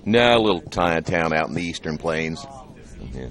No, a little town out in the Eastern Plains. Yeah.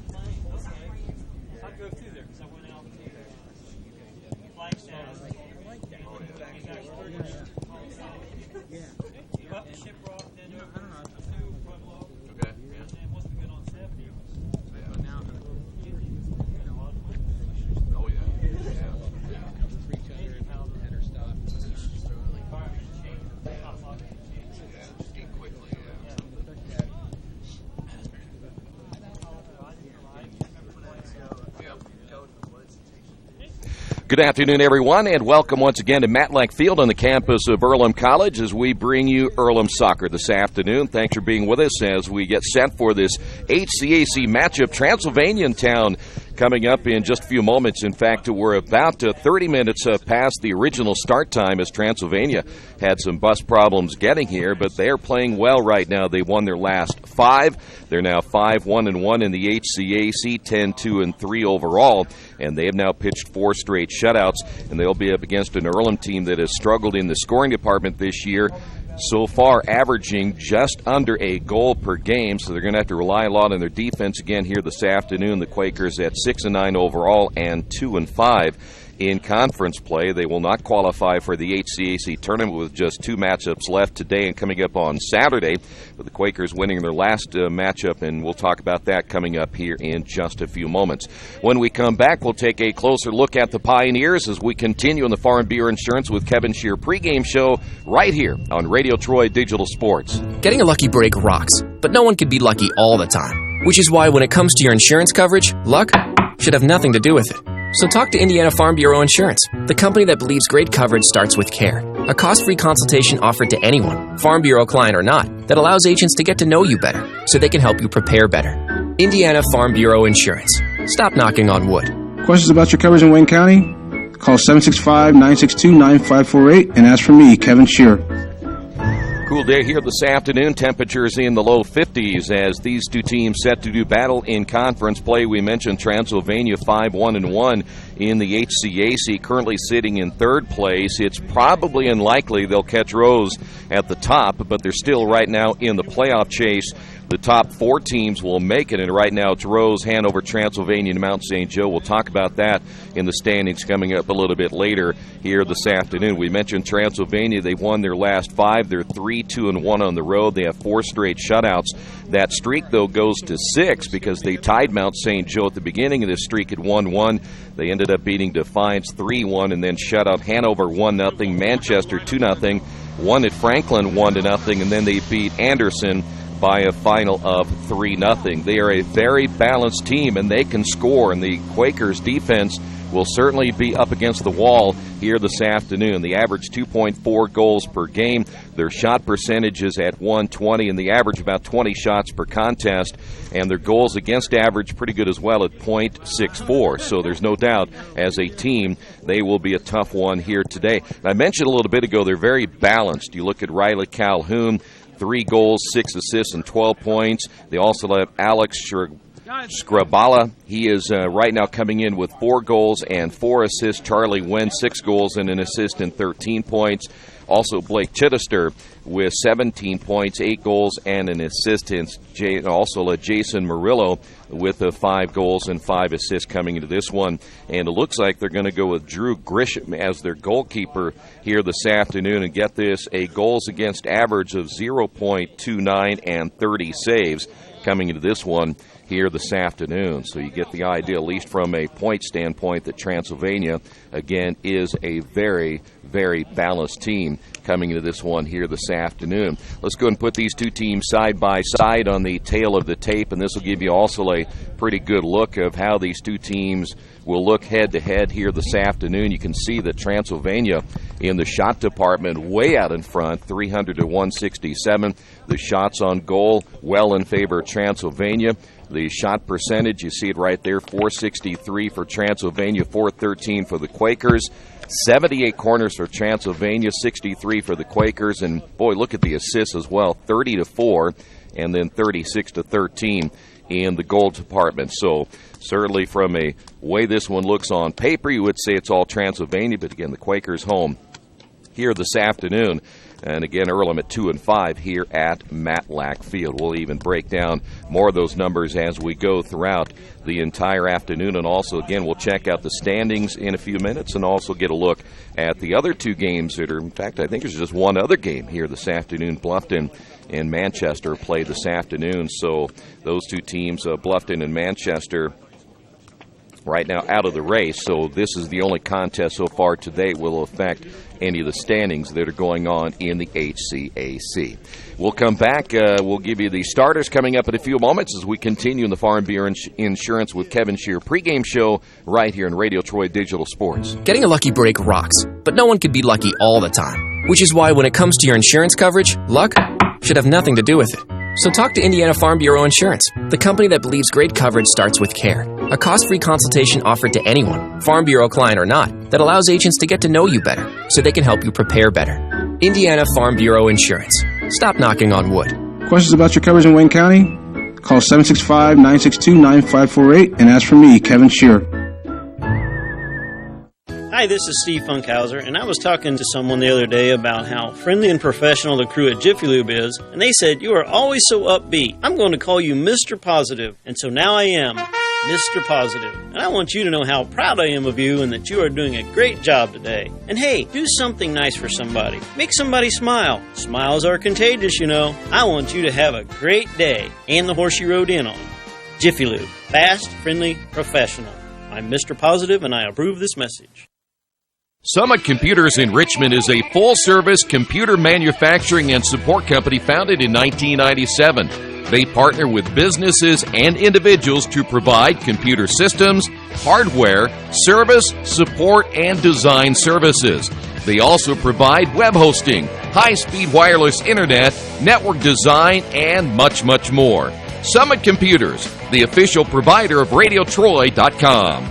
Good afternoon, everyone, and welcome once again to Matlack Field on the campus of Earlham College as we bring you Earlham soccer this afternoon. Thanks for being with us as we get set for this HCAC matchup. Transylvania in town coming up in just a few moments. In fact, we're about 30 minutes past the original start time as Transylvania had some bus problems getting here, but they're playing well right now. They won their last 5. They're now 5-1-1 in the HCAC, 10-2-3 overall, and they have now pitched 4 straight shutouts, and they'll be up against an Earlham team that has struggled in the scoring department this year, so far averaging just under a goal per game, so they're going to have to rely a lot on their defense again here this afternoon. The Quakers at 6-9 overall and 2-5 in conference play. They will not qualify for the HCAC tournament with just 2 matchups left today and coming up on Saturday, but the Quakers winning their last matchup, and we'll talk about that coming up here in just a few moments. When we come back, we'll take a closer look at the Pioneers as we continue on the Farm Bureau Insurance with Kevin Shear pregame show right here on Radio Troy Digital Sports. Getting a lucky break rocks, but no one can be lucky all the time, which is why when it comes to your insurance coverage, luck should have nothing to do with it. So talk to Indiana Farm Bureau Insurance, the company that believes great coverage starts with care. A cost-free consultation offered to anyone, Farm Bureau client or not, that allows agents to get to know you better so they can help you prepare better. Indiana Farm Bureau Insurance. Stop knocking on wood. Questions about your coverage in Wayne County? Call 765-962-9548 and ask for me, Kevin Shear. Cool day here this afternoon. Temperatures in the low 50s as these two teams set to do battle in conference play. We mentioned Transylvania 5-1-1 in the HCAC, currently sitting in 3rd place. It's probably unlikely they'll catch Rose at the top, but they're still right now in the playoff chase. The top 4 teams will make it, and right now it's Rose, Hanover, Transylvania, and Mount St. Joe. We'll talk about that in the standings coming up a little bit later here this afternoon. We mentioned Transylvania. They've won their last 5. They're 3-2-1 on the road. They have 4 straight shutouts. That streak, though, goes to 6 because they tied Mount St. Joe at the beginning of this streak at 1-1. They ended up beating Defiance 3-1 and then shut out Hanover 1-0, Manchester 2-0, won at Franklin 1-0, and then they beat Anderson by a final of 3-0. They are a very balanced team, and they can score, and the Quakers' defense will certainly be up against the wall here this afternoon. They average 2.4 goals per game. Their shot percentage is at .120, and they average about 20 shots per contest, and their goals against average pretty good as well at .64. So there's no doubt, as a team, they will be a tough one here today. And I mentioned a little bit ago, they're very balanced. You look at Riley Calhoun, 3 goals, 6 assists, and 12 points. They also have Alex Scribala. He is right now coming in with 4 goals and 4 assists. Charlie Wen, 6 goals and an assist and 13 points. Also Blake Chittister with 17 points, 8 goals and an assist. And also Jason Murillo with 5 goals and 5 assists coming into this one. And it looks like they're going to go with Drew Grisham as their goalkeeper here this afternoon. And get this, a goals against average of 0.29 and 30 saves coming into this one here this afternoon. So you get the idea, at least from a point standpoint, that Transylvania, again, is a very, very balanced team coming into this one here this afternoon. Let's go and put these two teams side by side on the tail of the tape, and this will give you also a pretty good look of how these two teams will look head-to-head here this afternoon. You can see that Transylvania in the shot department way out in front, 300 to 167. The shots on goal well in favor of Transylvania. The shot percentage, you see it right there, 463 for Transylvania, 413 for the Quakers. 78 corners for Transylvania, 63 for the Quakers. And, boy, look at the assists as well, 30 to 4 and then 36 to 13 in the goal department. So certainly from a way this one looks on paper, you would say it's all Transylvania. But, again, the Quakers home here this afternoon. And again, Earlham at 2-5 here at Matlack Field. We'll even break down more of those numbers as we go throughout the entire afternoon. And also, again, we'll check out the standings in a few minutes and also get a look at the other two games that are, in fact, I think there's just one other game here this afternoon. Bluffton and Manchester play this afternoon. So those two teams, Bluffton and Manchester, right now out of the race. So this is the only contest so far today will affect any of the standings that are going on in the HCAC. We'll come back. We'll give you the starters coming up in a few moments as we continue in the Farm Bureau Insurance with Kevin Shear pregame show right here in Radio Troy Digital Sports. Getting a lucky break rocks, but no one can be lucky all the time. Which is why when it comes to your insurance coverage, luck should have nothing to do with it. So talk to Indiana Farm Bureau Insurance, the company that believes great coverage starts with care. A cost-free consultation offered to anyone, Farm Bureau client or not, that allows agents to get to know you better so they can help you prepare better. Indiana Farm Bureau Insurance. Stop knocking on wood. Questions about your coverage in Wayne County? Call 765-962-9548 and ask for me, Kevin Shear. Hi, this is Steve Funkhauser, and I was talking to someone the other day about how friendly and professional the crew at Jiffy Lube is, and they said, "You are always so upbeat. I'm going to call you Mr. Positive." And so now I am Mr. Positive. And I want you to know how proud I am of you and that you are doing a great job today. And hey, do something nice for somebody. Make somebody smile. Smiles are contagious, you know. I want you to have a great day and the horse you rode in on. Jiffy Lube. Fast, friendly, professional. I'm Mr. Positive, and I approve this message. Summit Computers in Richmond is a full-service computer manufacturing and support company founded in 1997. They partner with businesses and individuals to provide computer systems, hardware, service, support, and design services. They also provide web hosting, high-speed wireless internet, network design, and much, much more. Summit Computers, the official provider of RadioTroy.com.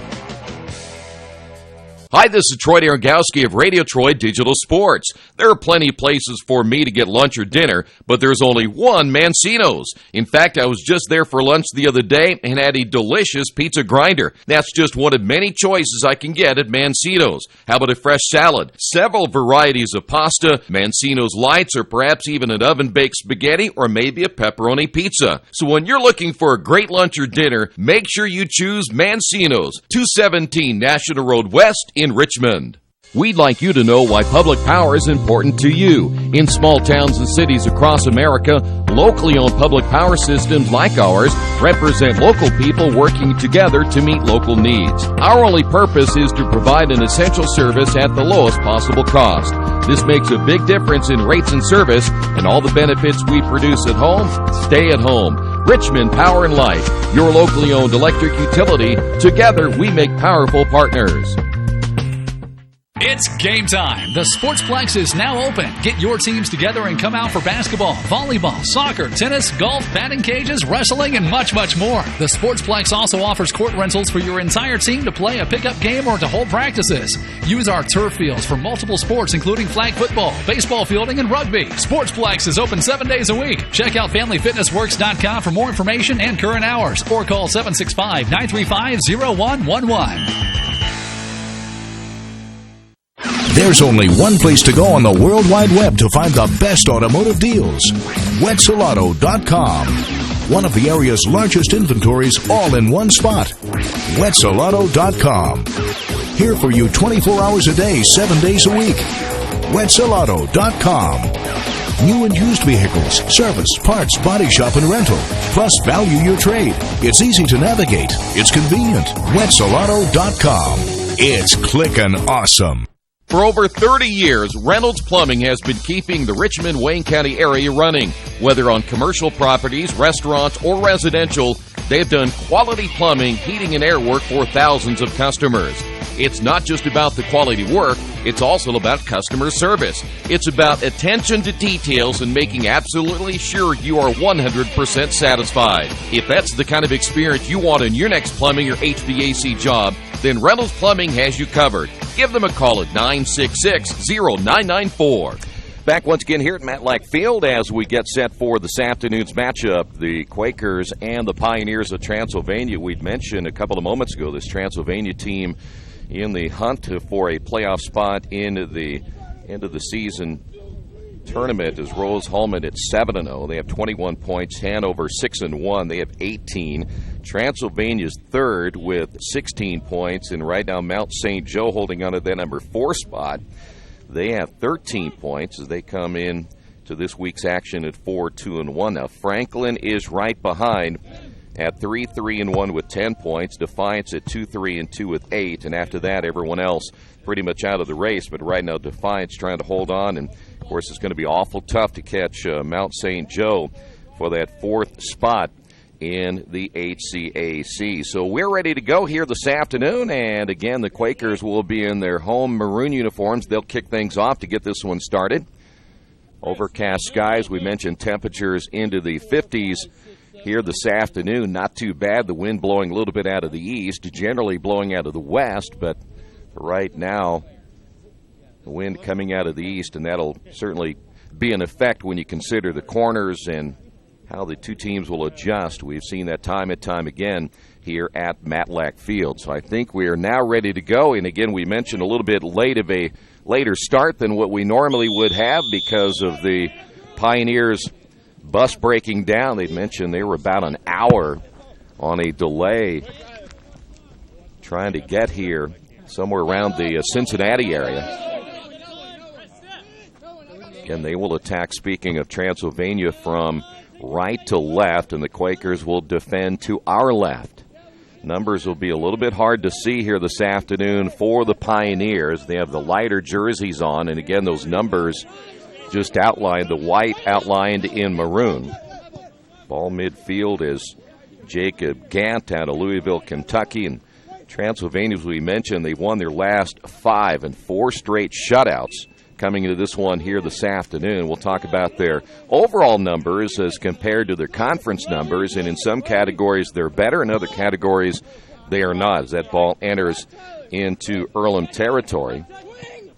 Hi, this is Troy Darengowski of Radio Troy Digital Sports. There are plenty of places for me to get lunch or dinner, but there's only one Mancino's. In fact, I was just there for lunch the other day and had a delicious pizza grinder. That's just one of many choices I can get at Mancino's. How about a fresh salad? Several varieties of pasta, Mancino's Lights, or perhaps even an oven-baked spaghetti or maybe a pepperoni pizza. So when you're looking for a great lunch or dinner, make sure you choose Mancino's, 217 National Road West in Richmond. We'd like you to know why public power is important to you. In small towns and cities across America, locally owned public power systems like ours represent local people working together to meet local needs. Our only purpose is to provide an essential service at the lowest possible cost. This makes a big difference in rates and service, and all the benefits we produce at home stay at home. Richmond Power and Light, your locally owned electric utility. Together, we make powerful partners. It's game time. The Sportsplex is now open. Get your teams together and come out for basketball, volleyball, soccer, tennis, golf, batting cages, wrestling, and much, much more. The Sportsplex also offers court rentals for your entire team to play a pickup game or to hold practices. Use our turf fields for multiple sports, including flag football, baseball fielding, and rugby. Sportsplex is open 7 days a week. Check out FamilyFitnessWorks.com for more information and current hours, or call 765-935-0111. There's only one place to go on the World Wide Web to find the best automotive deals. Wetzelauto.com. One of the area's largest inventories all in one spot. Wetzelauto.com. Here for you 24 hours a day, 7 days a week. Wetzelauto.com. New and used vehicles, service, parts, body shop, and rental. Plus, value your trade. It's easy to navigate. It's convenient. Wetzelauto.com. It's clickin' awesome. For over 30 years, Reynolds Plumbing has been keeping the Richmond-Wayne County area running. Whether on commercial properties, restaurants, or residential, they've done quality plumbing, heating, and air work for thousands of customers. It's not just about the quality work, it's also about customer service. It's about attention to details and making absolutely sure you are 100% satisfied. If that's the kind of experience you want in your next plumbing or HVAC job, then Reynolds Plumbing has you covered. Give them a call at 966-0994. Back once again here at Matlack Field as we get set for this afternoon's matchup, the Quakers and the Pioneers of Transylvania. We'd mentioned a couple of moments ago this Transylvania team in the hunt for a playoff spot into the end of the season tournament is Rose-Hulman at 7-0. They have 21 points. Hanover 6-1. They have 18. Transylvania's third with 16 points, and right now Mount St. Joe holding on to that number 4 spot. They have 13 points as they come in to this week's action at 4-2-1. Now Franklin is right behind at 3-3-1 with 10 points. Defiance at 2-3-2 with 8, and after that everyone else pretty much out of the race. But right now Defiance trying to hold on, and of course it's going to be awful tough to catch Mount St. Joe for that 4th spot in the HCAC. So we're ready to go here this afternoon, and again the Quakers will be in their home maroon uniforms. They'll kick things off to get this one started. Overcast skies, we mentioned temperatures into the 50s here this afternoon. Not too bad. The wind blowing a little bit out of the east, generally blowing out of the west, but right now the wind coming out of the east, and that'll certainly be in effect when you consider the corners and how the two teams will adjust. We've seen that time and time again here at Matlack Field. So I think we are now ready to go. And again, we mentioned a little bit late of a later start than what we normally would have because of the Pioneers bus breaking down. They'd mentioned they were about an hour on a delay trying to get here, somewhere around the Cincinnati area. Again, they will attack, speaking of Transylvania, from right to left, and the Quakers will defend to our left. Numbers will be a little bit hard to see here this afternoon for the Pioneers. They have the lighter jerseys on, and again, those numbers just outlined, the white outlined in maroon. Ball midfield is Jacob Gant out of Louisville, Kentucky. And Transylvania, as we mentioned, they've won their last 5 and 4 straight shutouts coming into this one here this afternoon. We'll talk about their overall numbers as compared to their conference numbers, and in some categories they're better, in other categories they are not, as that ball enters into Earlham territory.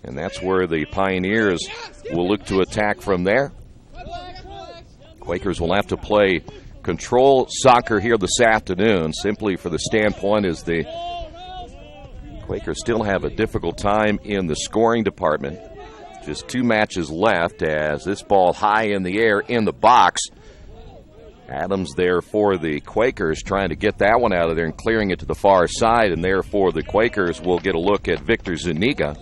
And that's where the Pioneers will look to attack from there. Quakers will have to play control soccer here this afternoon, simply for the standpoint as the Quakers still have a difficult time in the scoring department. Just 2 matches left as this ball high in the air in the box. Adams there for the Quakers trying to get that one out of there and clearing it to the far side, and therefore the Quakers will get a look at Victor Zuniga.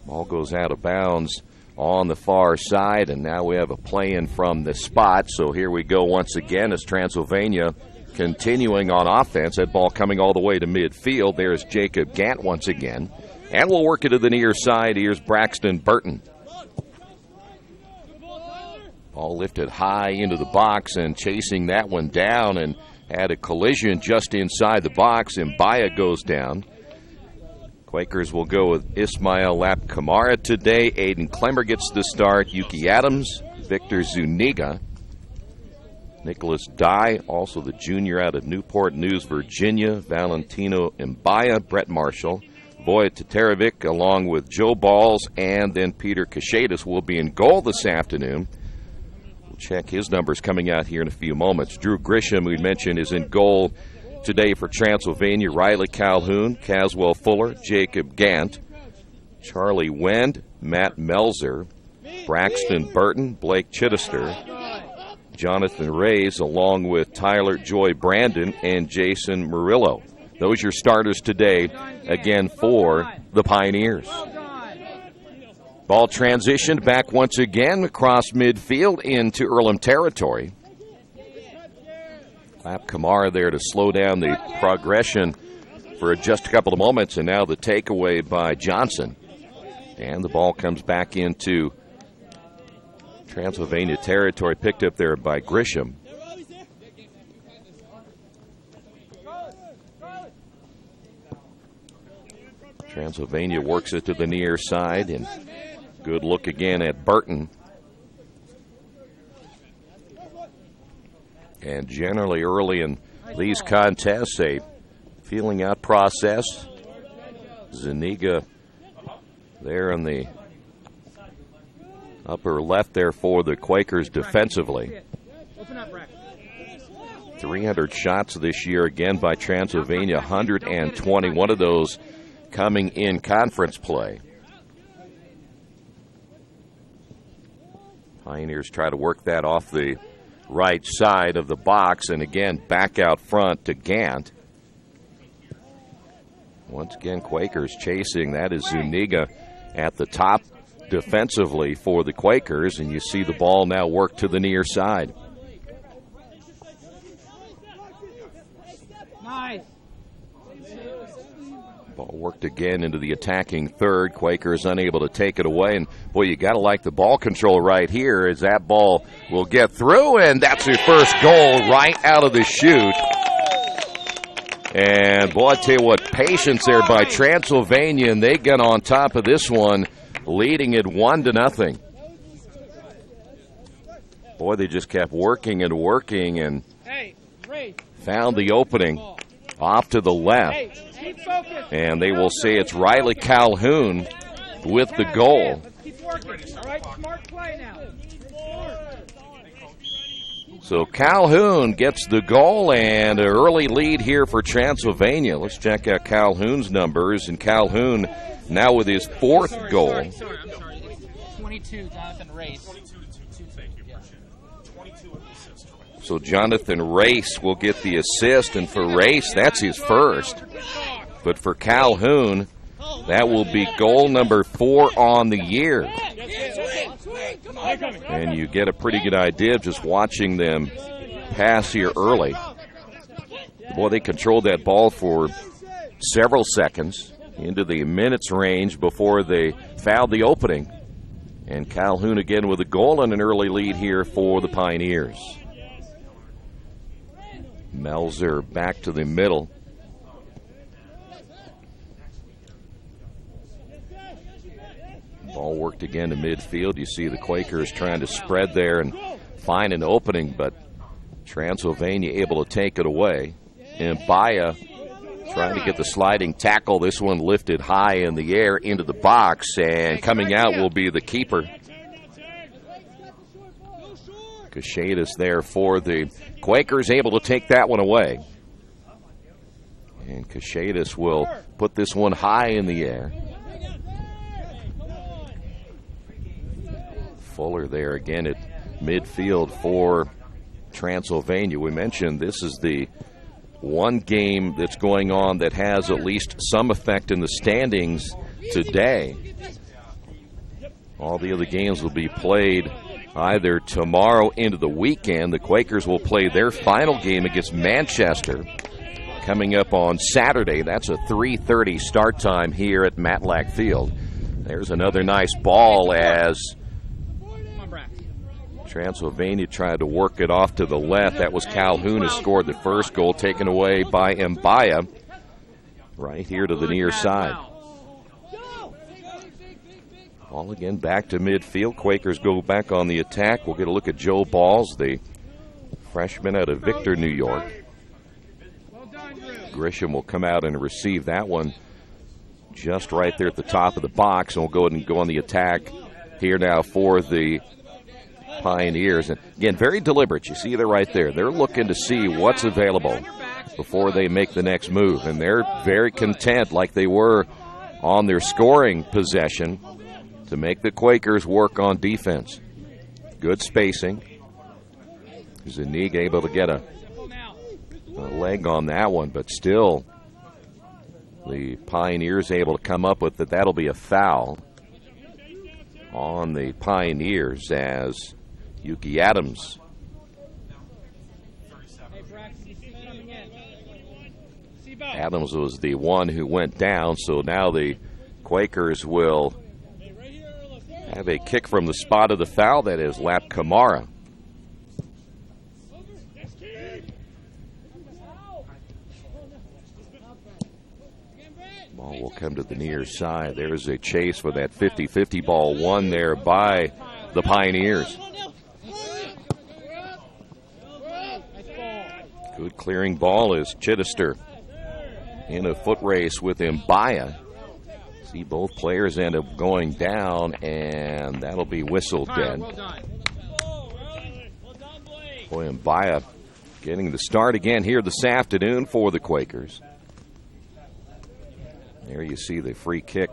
Ball goes out of bounds on the far side, and now we have a play-in from the spot. So here we go once again as Transylvania continuing on offense. That ball coming all the way to midfield. There's Jacob Gant once again. And we'll work it to the near side. Here's Braxton Burton. Ball lifted high into the box and chasing that one down, and had a collision just inside the box, and Mbaya goes down. Quakers will go with Ismail Lap Kamara today. Aiden Clemmer gets the start. Yuki Adams, Victor Zuniga, Nicholas Dye, also the junior out of Newport News, Virginia, Valentino Mbaya, Brett Marshall, Voya Tatarevic, along with Joe Balls, and then Peter Kashatis will be in goal this afternoon. We'll check his numbers coming out here in a few moments. Drew Grisham, we mentioned, is in goal today for Transylvania. Riley Calhoun, Caswell Fuller, Jacob Gant, Charlie Wend, Matt Melzer, Braxton Burton, Blake Chittister, Jonathan Reyes, along with Tyler Joy Brandon and Jason Murillo. Those are your starters today, again, for the Pioneers. Ball transitioned back once again across midfield into Earlham territory. Lap Kamara there to slow down the progression for just a couple of moments, and now the takeaway by Johnson. And the ball comes back into Transylvania territory, picked up there by Grisham. Transylvania works it to the near side, and good look again at Burton. And generally early in these contests, a feeling out process. Zuniga there in the upper left there for the Quakers defensively. 300 shots this year again by Transylvania, 120. One of those coming in conference play. Pioneers try to work that off the right side of the box, and again, back out front to Gant. Once again, Quakers chasing. That is Zuniga at the top defensively for the Quakers, and you see the ball now work to the near side. Nice. Ball worked again into the attacking third. Quakers unable to take it away. And, boy, you got to like the ball control right here as that ball will get through. And that's your first goal right out of the chute. And, boy, I tell you what, patience there by Transylvania. And they get on top of this one, leading it 1-0. Boy, they just kept working and working and found the opening off to the left. And they will say it's Riley Calhoun with the goal. So Calhoun gets the goal and an early lead here for Transylvania. Let's check out Calhoun's numbers. And Calhoun now with his fourth goal. I'm sorry. It's 22, Jonathan Race. So Jonathan Race will get the assist, and for Race, that's his first. But for Calhoun, that will be goal number 4 on the year. And you get a pretty good idea of just watching them pass here early. Boy, they controlled that ball for several seconds into the minutes range before they fouled the opening. And Calhoun again with a goal and an early lead here for the Pioneers. Melzer back to the middle. Ball worked again to midfield. You see the Quakers trying to spread there and find an opening, but Transylvania able to take it away. And Baya trying to get the sliding tackle. This one lifted high in the air into the box, and coming out will be the keeper. Cachetas there for the Quakers, able to take that one away. And Cachetas will put this one high in the air. Fuller there again at midfield for Transylvania. We mentioned this is the one game that's going on that has at least some effect in the standings today. All the other games will be played either tomorrow into the weekend. The Quakers will play their final game against Manchester coming up on Saturday. That's a 3:30 start time here at Matlack Field. There's another nice ball as Transylvania tried to work it off to the left. That was Calhoun who scored the first goal, taken away by Mbaya right here to the near side. Ball again back to midfield. Quakers go back on the attack. We'll get a look at Joe Balls, the freshman out of Victor, New York. Grisham will come out and receive that one just right there at the top of the box, and we'll go ahead and go on the attack here now for the Pioneers. And again, very deliberate. You see they're right there. They're looking to see what's available before they make the next move, and they're very content, like they were on their scoring possession, to make the Quakers work on defense. Good spacing. Zuniga able to get a leg on that one, but still the Pioneers able to come up with it. That'll be a foul on the Pioneers as Yuki Adams was the one who went down, so now the Quakers will have a kick from the spot of the foul. That is Lap Kamara. Ball will come to the near side. There's a chase for that 50-50 ball, won there by the Pioneers. Good clearing ball as Chittister in a foot race with Mbaya. See both players end up going down, and that'll be whistled dead. Boy, Mbaya getting the start again here this afternoon for the Quakers. There you see the free kick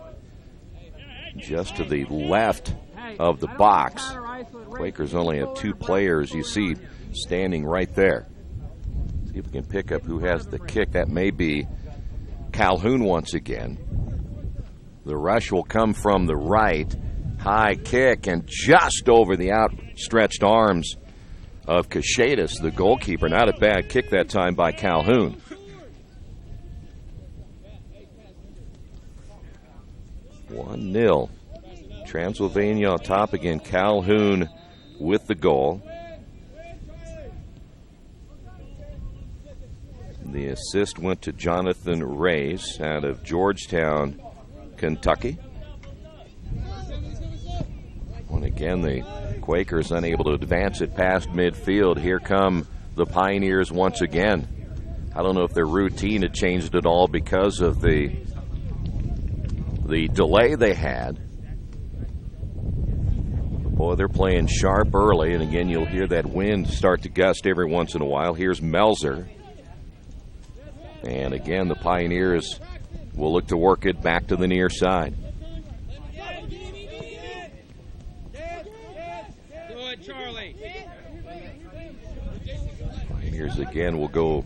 just to the left of the box. Quakers only have 2 players you see standing right there. See if we can pick up who has the kick. That may be Calhoun once again. The rush will come from the right. High kick and just over the outstretched arms of Cachetas, the goalkeeper. Not a bad kick that time by Calhoun. One 0. Transylvania on top again. Calhoun with the goal. The assist went to Jonathan Reyes out of Georgetown, Kentucky. And again, the Quakers unable to advance it past midfield. Here come the Pioneers once again. I don't know if their routine had changed at all because of the delay they had. Boy, they're playing sharp early, and again, you'll hear that wind start to gust every once in a while. Here's Melzer. And again, the Pioneers will look to work it back to the near side. Pioneers again will go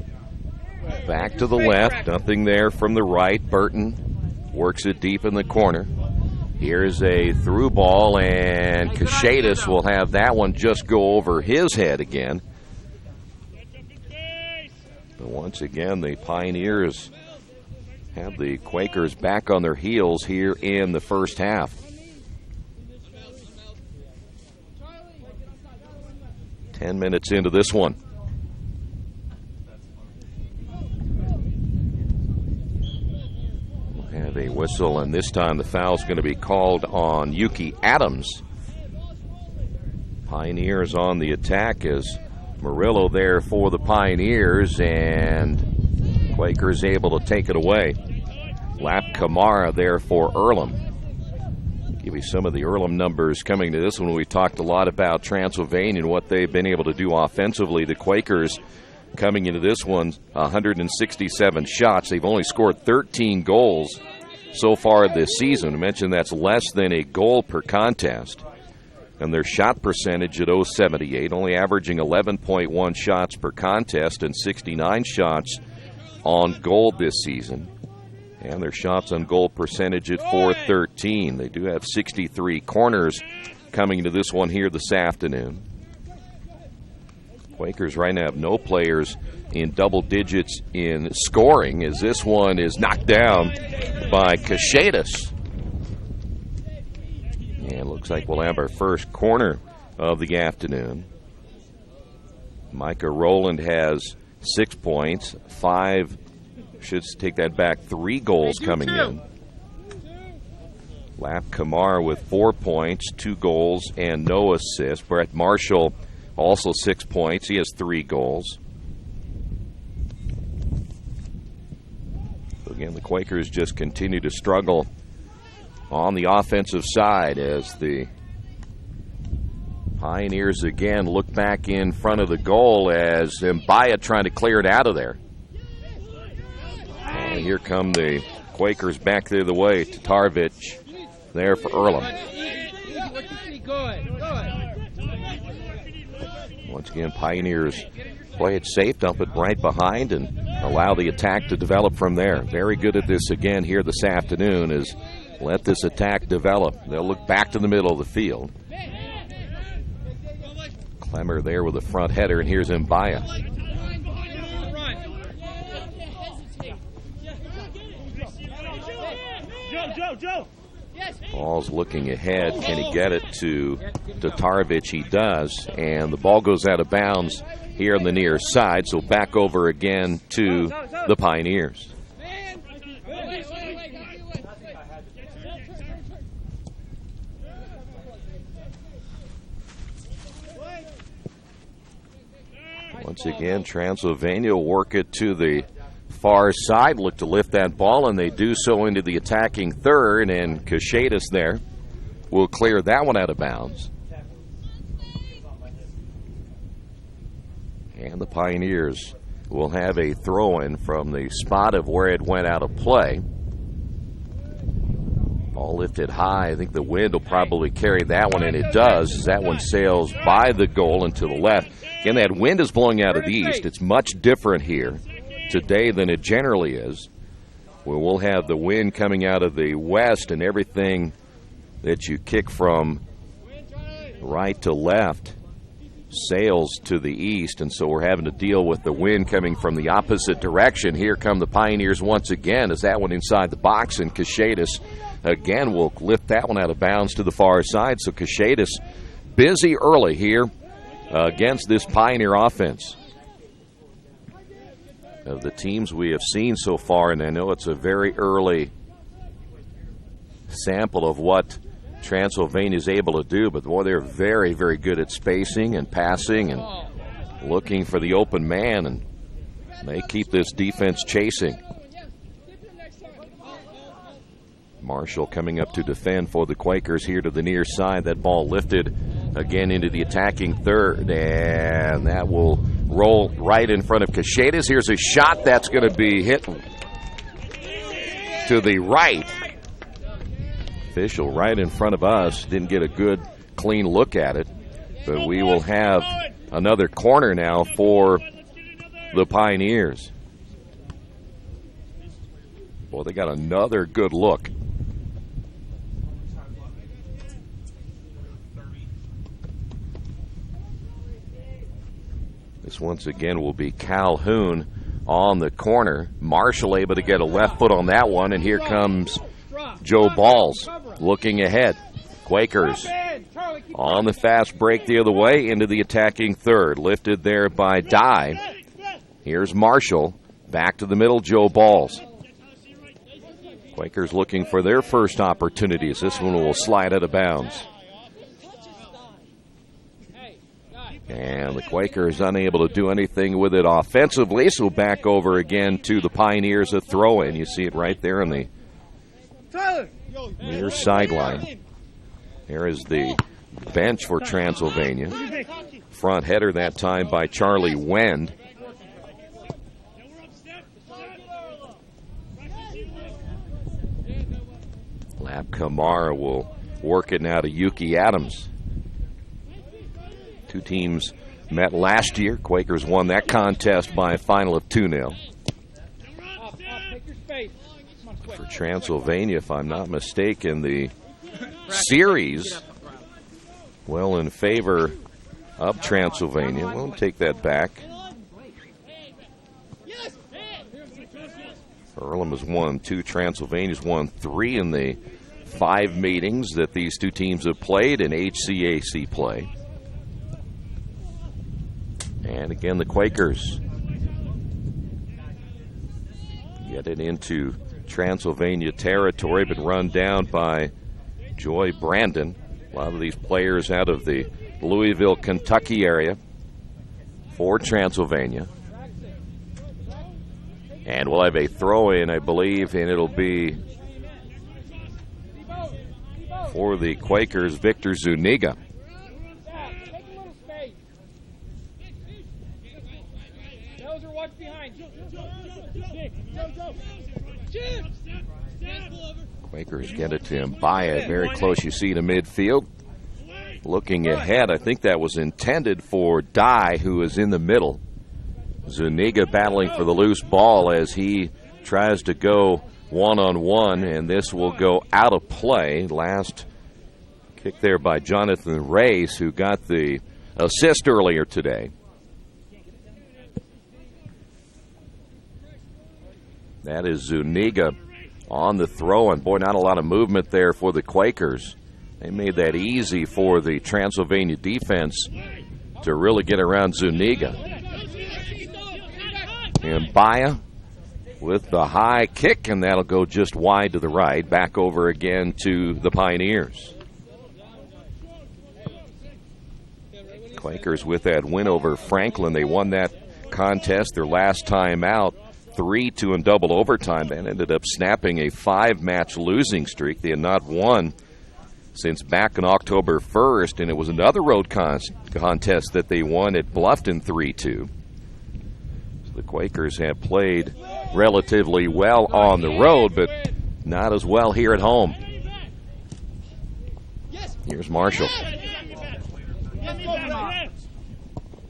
back to the left. Nothing there from the right. Burton works it deep in the corner. Here's a through ball, and Cachetas will have that one just go over his head again. But once again, the Pioneers have the Quakers back on their heels here in the first half. Ten minutes into this one. We'll have a whistle, and this time the foul's going to be called on Yuki Adams. Pioneers on the attack as Murillo there for the Pioneers, and Quakers able to take it away. Lap Kamara there for Earlham. Give you some of the Earlham numbers coming to this one. We talked a lot about Transylvania and what they've been able to do offensively. The Quakers coming into this one, 167 shots. They've only scored 13 goals so far this season. I mentioned that's less than a goal per contest. And their shot percentage at .078, only averaging 11.1 shots per contest and 69 shots on goal this season. And their shots on goal percentage at .413. They do have 63 corners coming into this one here this afternoon. Quakers right now have no players in double digits in scoring, as this one is knocked down by Cachetas. And it looks like we'll have our first corner of the afternoon. Micah Rowland has 6 points, 3 goals coming in. Lap Kamar with 4 points, 2 goals, and no assists. Brett Marshall also 6 points. He has 3 goals. So again, the Quakers just continue to struggle on the offensive side as the Pioneers again look back in front of the goal as Mbaya trying to clear it out of there. And here come the Quakers back the other way. Tatarvich there for Earlham. Once again, Pioneers play it safe, dump it right behind, and allow the attack to develop from there. Very good at this again here this afternoon is let this attack develop. They'll look back to the middle of the field. Clemmer there with a front header, and here's Mbaya. Ball's looking ahead. Can he get it to Tatarvich? He does, and the ball goes out of bounds here on the near side, so back over again to the Pioneers. Once again, Transylvania will work it to the far side, look to lift that ball, and they do so into the attacking third, and Cachetas there will clear that one out of bounds. And the Pioneers will have a throw-in from the spot of where it went out of play. Ball lifted high. I think the wind will probably carry that one, and it does, as that one sails by the goal and to the left. Again, that wind is blowing out of the east. It's much different here today than it generally is, where we'll have the wind coming out of the west, and everything that you kick from right to left sails to the east, and so we're having to deal with the wind coming from the opposite direction. Here come the Pioneers once again, as that one inside the box, and Cachetis again will lift that one out of bounds to the far side. So Cachetis busy early here against this Pioneer offense. Of the teams we have seen so far, and I know it's a very early sample of what Transylvania is able to do, but boy, they're very, very good at spacing and passing and looking for the open man, and they keep this defense chasing. Marshall coming up to defend for the Quakers here to the near side. That ball lifted again into the attacking third, and that will roll right in front of Cachetis. Here's a shot that's going to be hit to the right. Official right in front of us didn't get a good, clean look at it, but we will have another corner now for the Pioneers. Boy, they got another good look. This once again will be Calhoun on the corner. Marshall able to get a left foot on that one, and here comes Joe Balls looking ahead. Quakers on the fast break the other way into the attacking third. Lifted there by Dye. Here's Marshall. Back to the middle, Joe Balls. Quakers looking for their first opportunities. This one will slide out of bounds. And the Quakers unable to do anything with it offensively, so back over again to the Pioneers, a throw-in. You see it right there on the near sideline. There is the bench for Transylvania. Front header that time by Charlie Wend. Lap Kamara will work it now to Yuki Adams. Two teams met last year. Quakers won that contest by a final of 2-0. For Transylvania, if I'm not mistaken, the series, well, in favor of Transylvania. We'll take that back. Earlham has won 2. Transylvania's won 3 in the 5 meetings that these two teams have played in HCAC play. And again, the Quakers get it into Transylvania territory, but run down by Joy Brandon. A lot of these players out of the Louisville, Kentucky area for Transylvania. And we'll have a throw-in, I believe, and it'll be for the Quakers, Victor Zuniga. Quakers get it to Mbaya, very close, you see, to midfield. Looking ahead, I think that was intended for Dye, who is in the middle. Zuniga battling for the loose ball as he tries to go one-on-one, and this will go out of play. Last kick there by Jonathan Reyes, who got the assist earlier today. That is Zuniga on the throw, and boy, not a lot of movement there for the Quakers. They made that easy for the Transylvania defense to really get around Zuniga. And Mbaya with the high kick, and that'll go just wide to the right. Back over again to the Pioneers. Quakers with that win over Franklin. They won that contest their last time out. 3-2 in double overtime, and ended up snapping a 5-match losing streak. They had not won since back on October 1st, and it was another road contest that they won at Bluffton 3-2. So the Quakers have played relatively well on the road, but not as well here at home. Here's Marshall.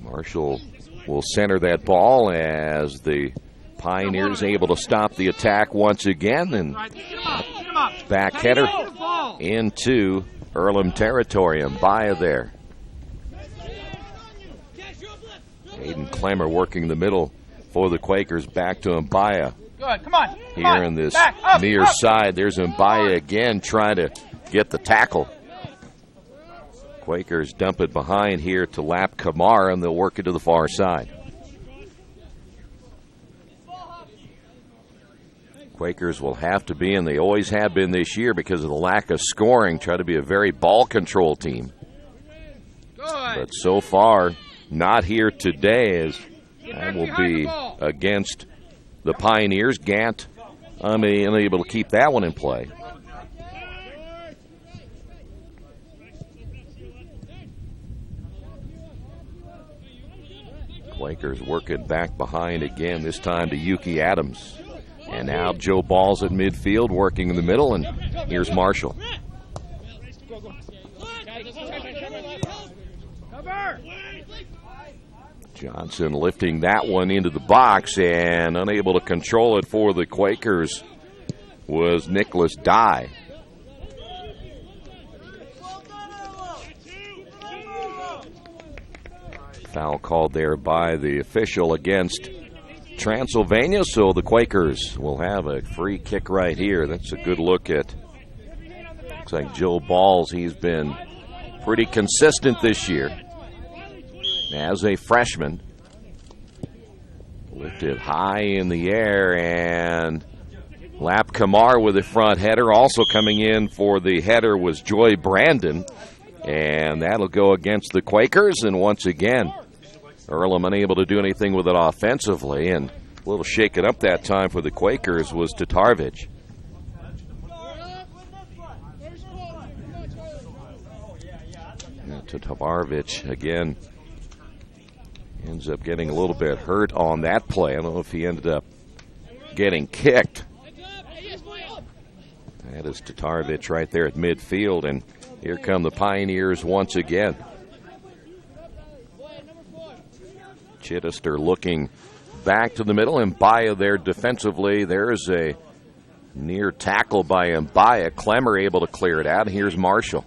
Marshall will center that ball as the Pioneers able to stop the attack once again, and back header into Earlham territory. Mbaya there. Aiden Clemmer working the middle for the Quakers. Back to Mbaya. Good, come on. Here in this near side, there's Mbaya again trying to get the tackle. Quakers dump it behind here to Lap Kamara, and they'll work it to the far side. Quakers will have to be, and they always have been this year because of the lack of scoring, try to be a very ball control team. But so far, not here today, as that will be against the Pioneers. Gant unable to keep that one in play. Quakers working back behind again, this time to Yuki Adams. And now Joe Balls at midfield, working in the middle, and here's Marshall. Johnson lifting that one into the box, and unable to control it for the Quakers was Nicholas Dye. Foul called there by the official against Transylvania, so the Quakers will have a free kick right here. That's a good look at, looks like Joe Balls. He's been pretty consistent this year as a freshman. Lifted high in the air, and Lap Kamar with a front header. Also coming in for the header was Joy Brandon, and that'll go against the Quakers. And once again, Earlham unable to do anything with it offensively, and a little shaken up that time for the Quakers was Tatarvich. Tatarvich again ends up getting a little bit hurt on that play. I don't know if he ended up getting kicked. That is Tatarvich right there at midfield, and here come the Pioneers once again. Chittister looking back to the middle. Mbaya there defensively. There's a near tackle by Mbaya. Clemmer able to clear it out. Here's Marshall.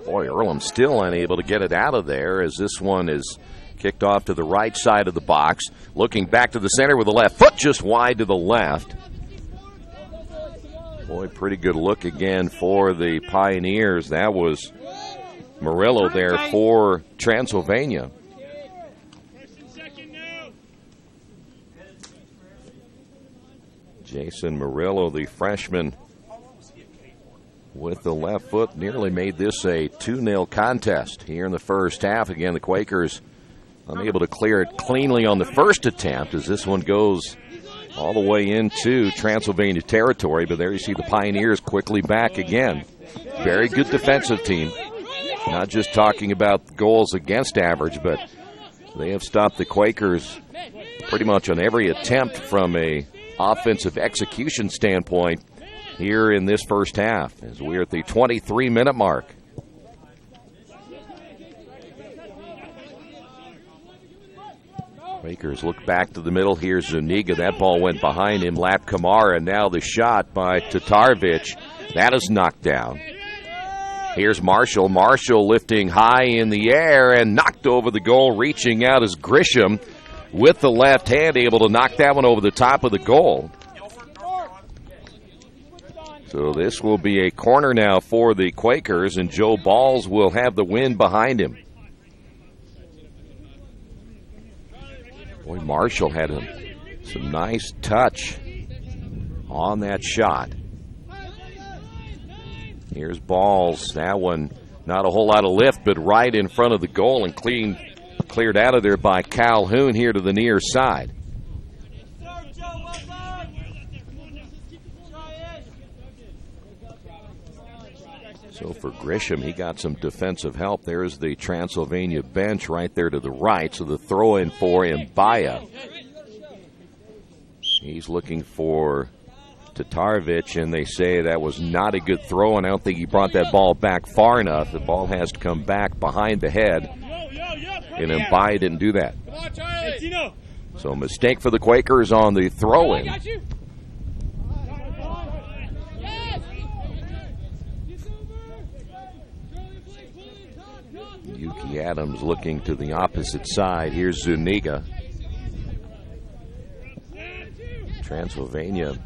Boy, Earlham still unable to get it out of there as this one is kicked off to the right side of the box. Looking back to the center with the left foot just wide to the left. Boy, pretty good look again for the Pioneers. That was Murillo there for Transylvania. Jason Murillo, the freshman, with the left foot, nearly made this a 2-0 contest here in the first half. Again, the Quakers unable to clear it cleanly on the first attempt as this one goes all the way into Transylvania territory. But there you see the Pioneers quickly back again. Very good defensive team. Not just talking about goals against average, but they have stopped the Quakers pretty much on every attempt from a offensive execution standpoint here in this first half as we're at the 23-minute mark. Quakers look back to the middle. Here's Zuniga. That ball went behind him. Lap Kamara, and now the shot by Tatarvich. That is knocked down. Here's Marshall. Marshall lifting high in the air and knocked over the goal. Reaching out is Grisham with the left hand, able to knock that one over the top of the goal. So this will be a corner now for the Quakers, and Joe Balls will have the win behind him. Boy, Marshall had some nice touch on that shot. Here's Balls. That one, not a whole lot of lift, but right in front of the goal and cleared out of there by Calhoun here to the near side. So for Grisham, he got some defensive help. There's the Transylvania bench right there to the right. So the throw in for Mbaya. He's looking for Tatarvich, and they say that was not a good throw, and I don't think he brought that ball back far enough. The ball has to come back behind the head, and Mbaye didn't do that. So mistake for the Quakers on the throw-in. Yuki Adams looking to the opposite side. Here's Zuniga. Transylvania,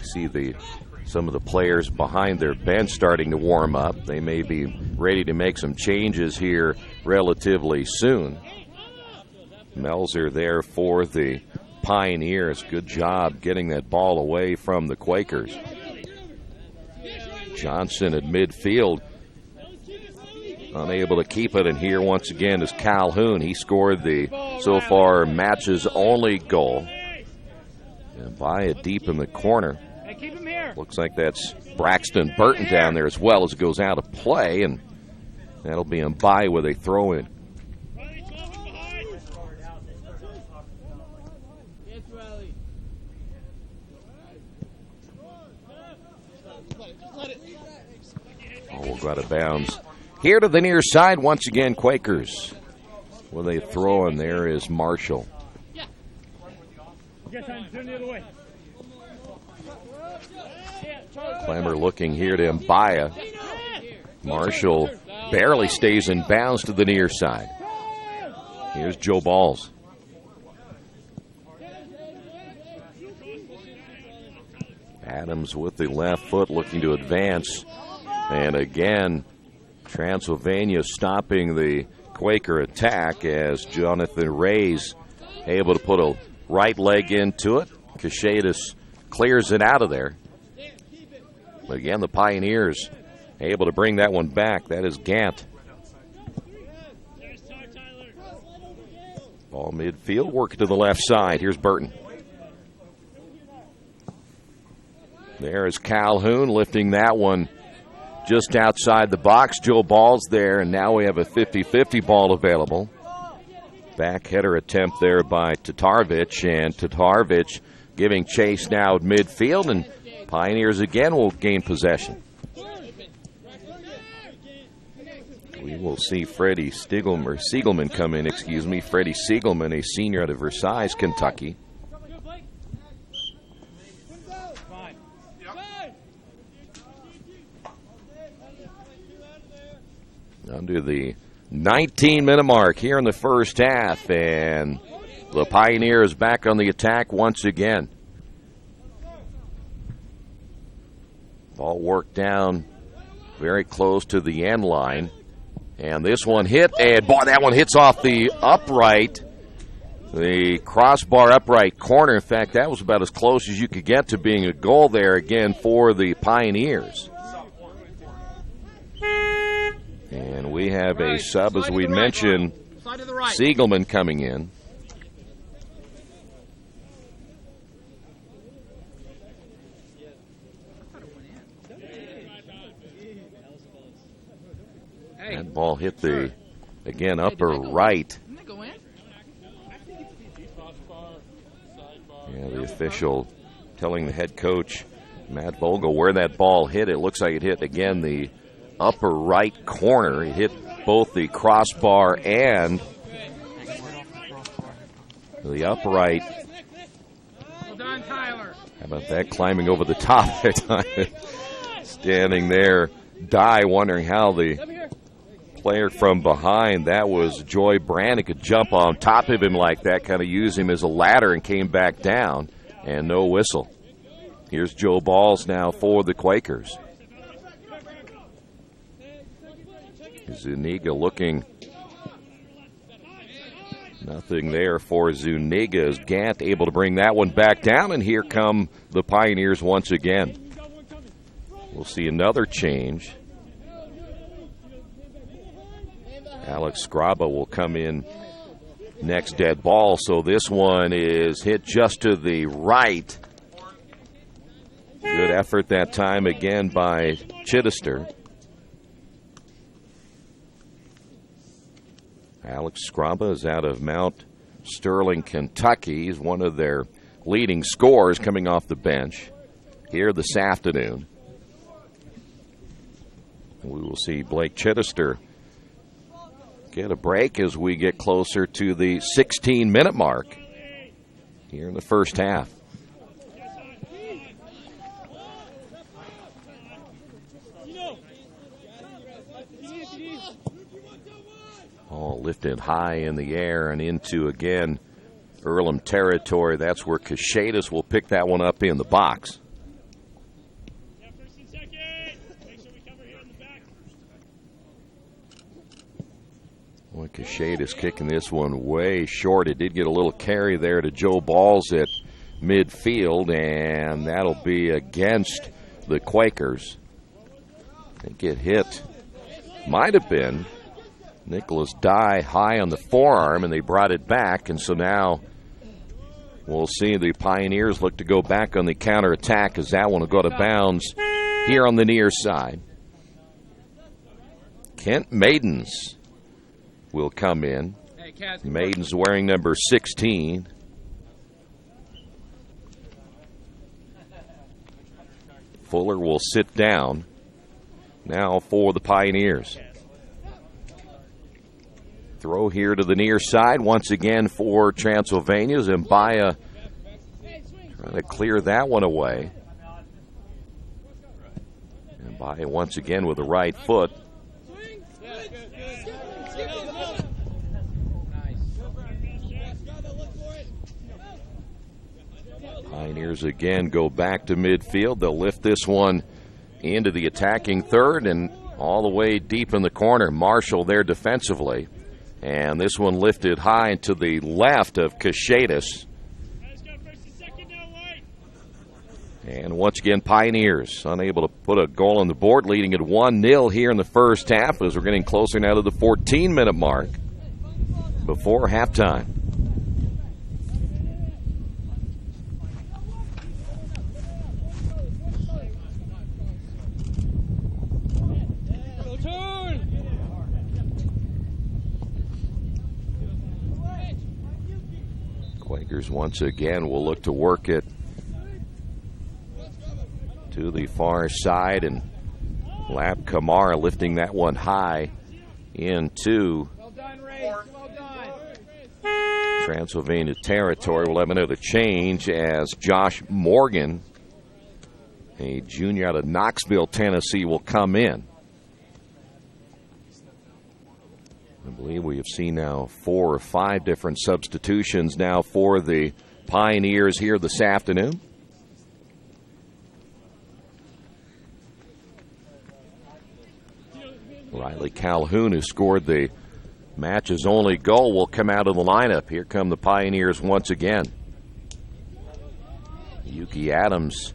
see some of the players behind their bench starting to warm up. They may be ready to make some changes here relatively soon. Melzer there for the Pioneers. Good job getting that ball away from the Quakers. Johnson at midfield, unable to keep it, and here once again is Calhoun. He scored the so far match's only goal. And Mbaye deep in the corner. Looks like that's Braxton Burton down there as well as it goes out of play, and that'll be Mbaye with a throw-in. Oh, we'll go out of bounds. Here to the near side once again, Quakers. With a throw-in there is Marshall. Clemmer looking here to Mbaye. Marshall barely stays in bounds to the near side. Here's Joe Balls. Adams with the left foot looking to advance. And again, Transylvania stopping the Quaker attack as Jonathan Ray's able to put a right leg into it. Cachetas clears it out of there. But again, the Pioneers able to bring that one back. That is Gant. Ball midfield, working to the left side. Here's Burton. There is Calhoun lifting that one just outside the box. Joe Ball's there, and now we have a 50-50 ball available. Back header attempt there by Tatarvich, and Tatarvich giving chase now at midfield, and Pioneers again will gain possession. We will see Freddie Siegelman come in, Freddie Siegelman, a senior out of Versailles, Kentucky. Under the 19-minute mark here in the first half, and the Pioneers back on the attack once again. Ball worked down very close to the end line, and this one hit, and boy, that one hits off the upright, the crossbar upright corner. In fact, that was about as close as you could get to being a goal there again for the Pioneers. And we have a sub, as we mentioned, Siegelman coming in. That ball hit the, again, upper right. Yeah, the official telling the head coach, Matt Vogel, where that ball hit. It looks like it hit, again, the upper right corner. It hit both the crossbar and the upright. Well done, Tyler. How about that, climbing over the top there? Standing there, wondering how the player from behind, that was Joy Brandon, could jump on top of him like that, kind of use him as a ladder, and came back down, and no whistle. Here's Joe Balls now for the Quakers. Zuniga looking. Nothing there for Zuniga as Gant able to bring that one back down, and here come the Pioneers once again. We'll see another change. Alex Skraba will come in next dead ball, so this one is hit just to the right. Good effort that time again by Chittister. Alex Skraba is out of Mount Sterling, Kentucky. He's one of their leading scorers coming off the bench. here this afternoon. We will see Blake Chittister get a break as we get closer to the 16-minute mark here in the first half. All lifted high in the air and into, again, Earlham territory. That's where Cachetas will pick that one up in the box. Boy, Cachetas kicking this one way short. It did get a little carry there to Joe Balls at midfield, and that'll be against the Quakers. They get hit. Might have been Nicholas Dye high on the forearm, and they brought it back, and so now we'll see the Pioneers look to go back on the counterattack as that one will go to bounds here on the near side. Kent Maidens will come in. Maidens wearing number 16. Fuller will sit down now for the Pioneers. Throw here to the near side once again for Transylvania. Mbaya trying to clear that one away. Mbaya once again with the right foot. Pioneers again go back to midfield. They'll lift this one into the attacking third and all the way deep in the corner. Marshall there defensively. And this one lifted high to the left of Cachetas. And once again, Pioneers unable to put a goal on the board, leading at 1-0 here in the first half as we're getting closer now to the 14-minute mark before halftime. Quakers once again will look to work it to the far side, and Lap Kamara lifting that one high into Transylvania territory. We'll have another change as Josh Morgan, a junior out of Knoxville, Tennessee, will come in. I believe we have seen now 4 or 5 different substitutions now for the Pioneers here this afternoon. Riley Calhoun, who scored the match's only goal, will come out of the lineup. Here come the Pioneers once again. Yuki Adams,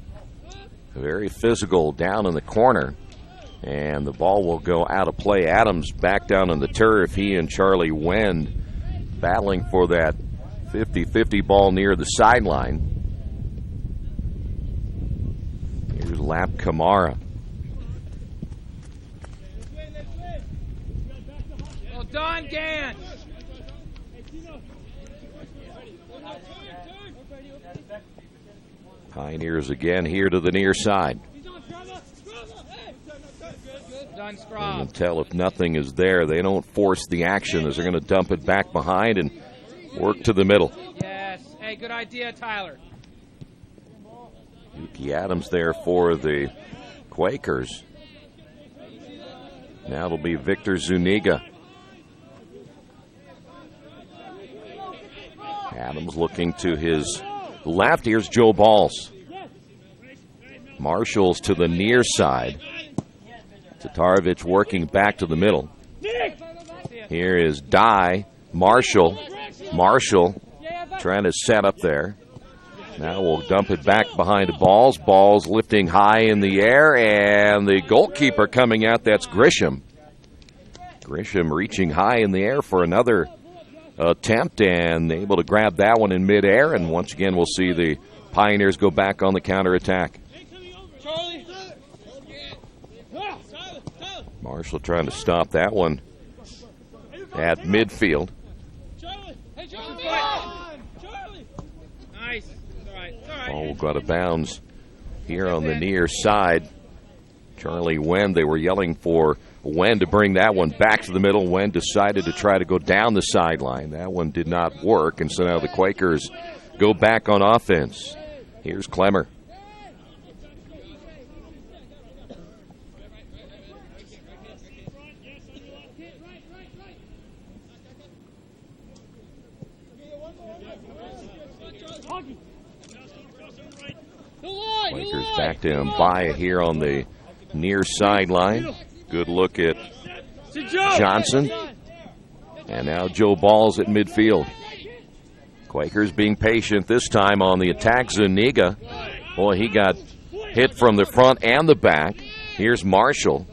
very physical down in the corner. And the ball will go out of play. Adams back down on the turf. He and Charlie Wend battling for that 50-50 ball near the sideline. Here's Lap Kamara. Well done, Gant. Pioneers again here to the near side. Done, You can tell if nothing is there, they don't force the action as they're going to dump it back behind and work to the middle. Yes. Hey, good idea, Tyler. Yuki Adams there for the Quakers. Now it'll be Victor Zuniga. Adams looking to his left. Here's Joe Balls. Marshall's to the near side. Tatarovich working back to the middle. Here is Dye. Marshall trying to set up there. Now we'll dump it back behind Balls. Balls lifting high in the air, and the goalkeeper coming out. That's Grisham. Grisham reaching high in the air for another attempt and able to grab that one in midair. And once again, we'll see the Pioneers go back on the counterattack. Marshall trying to stop that one at midfield. Nice. Ball got out of bounds here on the near side. Charlie Wen, they were yelling for Wen to bring that one back to the middle. Wen decided to try to go down the sideline. That one did not work, and so now the Quakers go back on offense. Here's Clemmer. Quakers back to Mbaya here on the near sideline. Good look at Johnson. And now Joe Balls at midfield. Quakers being patient this time on the attack. Zuniga. Boy, he got hit from the front and the back. Here's Marshall.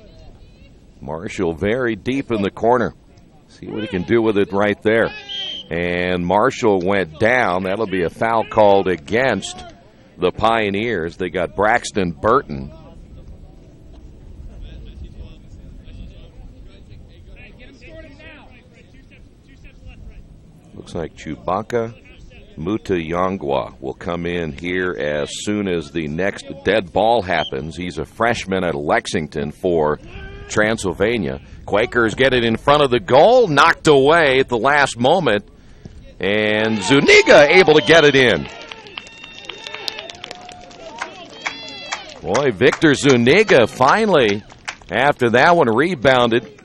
Marshall very deep in the corner. See what he can do with it right there. And Marshall went down. That'll be a foul called against the Pioneers. They got Braxton Burton. Looks like Chewbacca Mutayangwa will come in here as soon as the next dead ball happens. He's a freshman at Lexington for Transylvania. Quakers get it in front of the goal, knocked away at the last moment, and Zuniga able to get it in. Boy, Victor Zuniga finally, after that one, rebounded,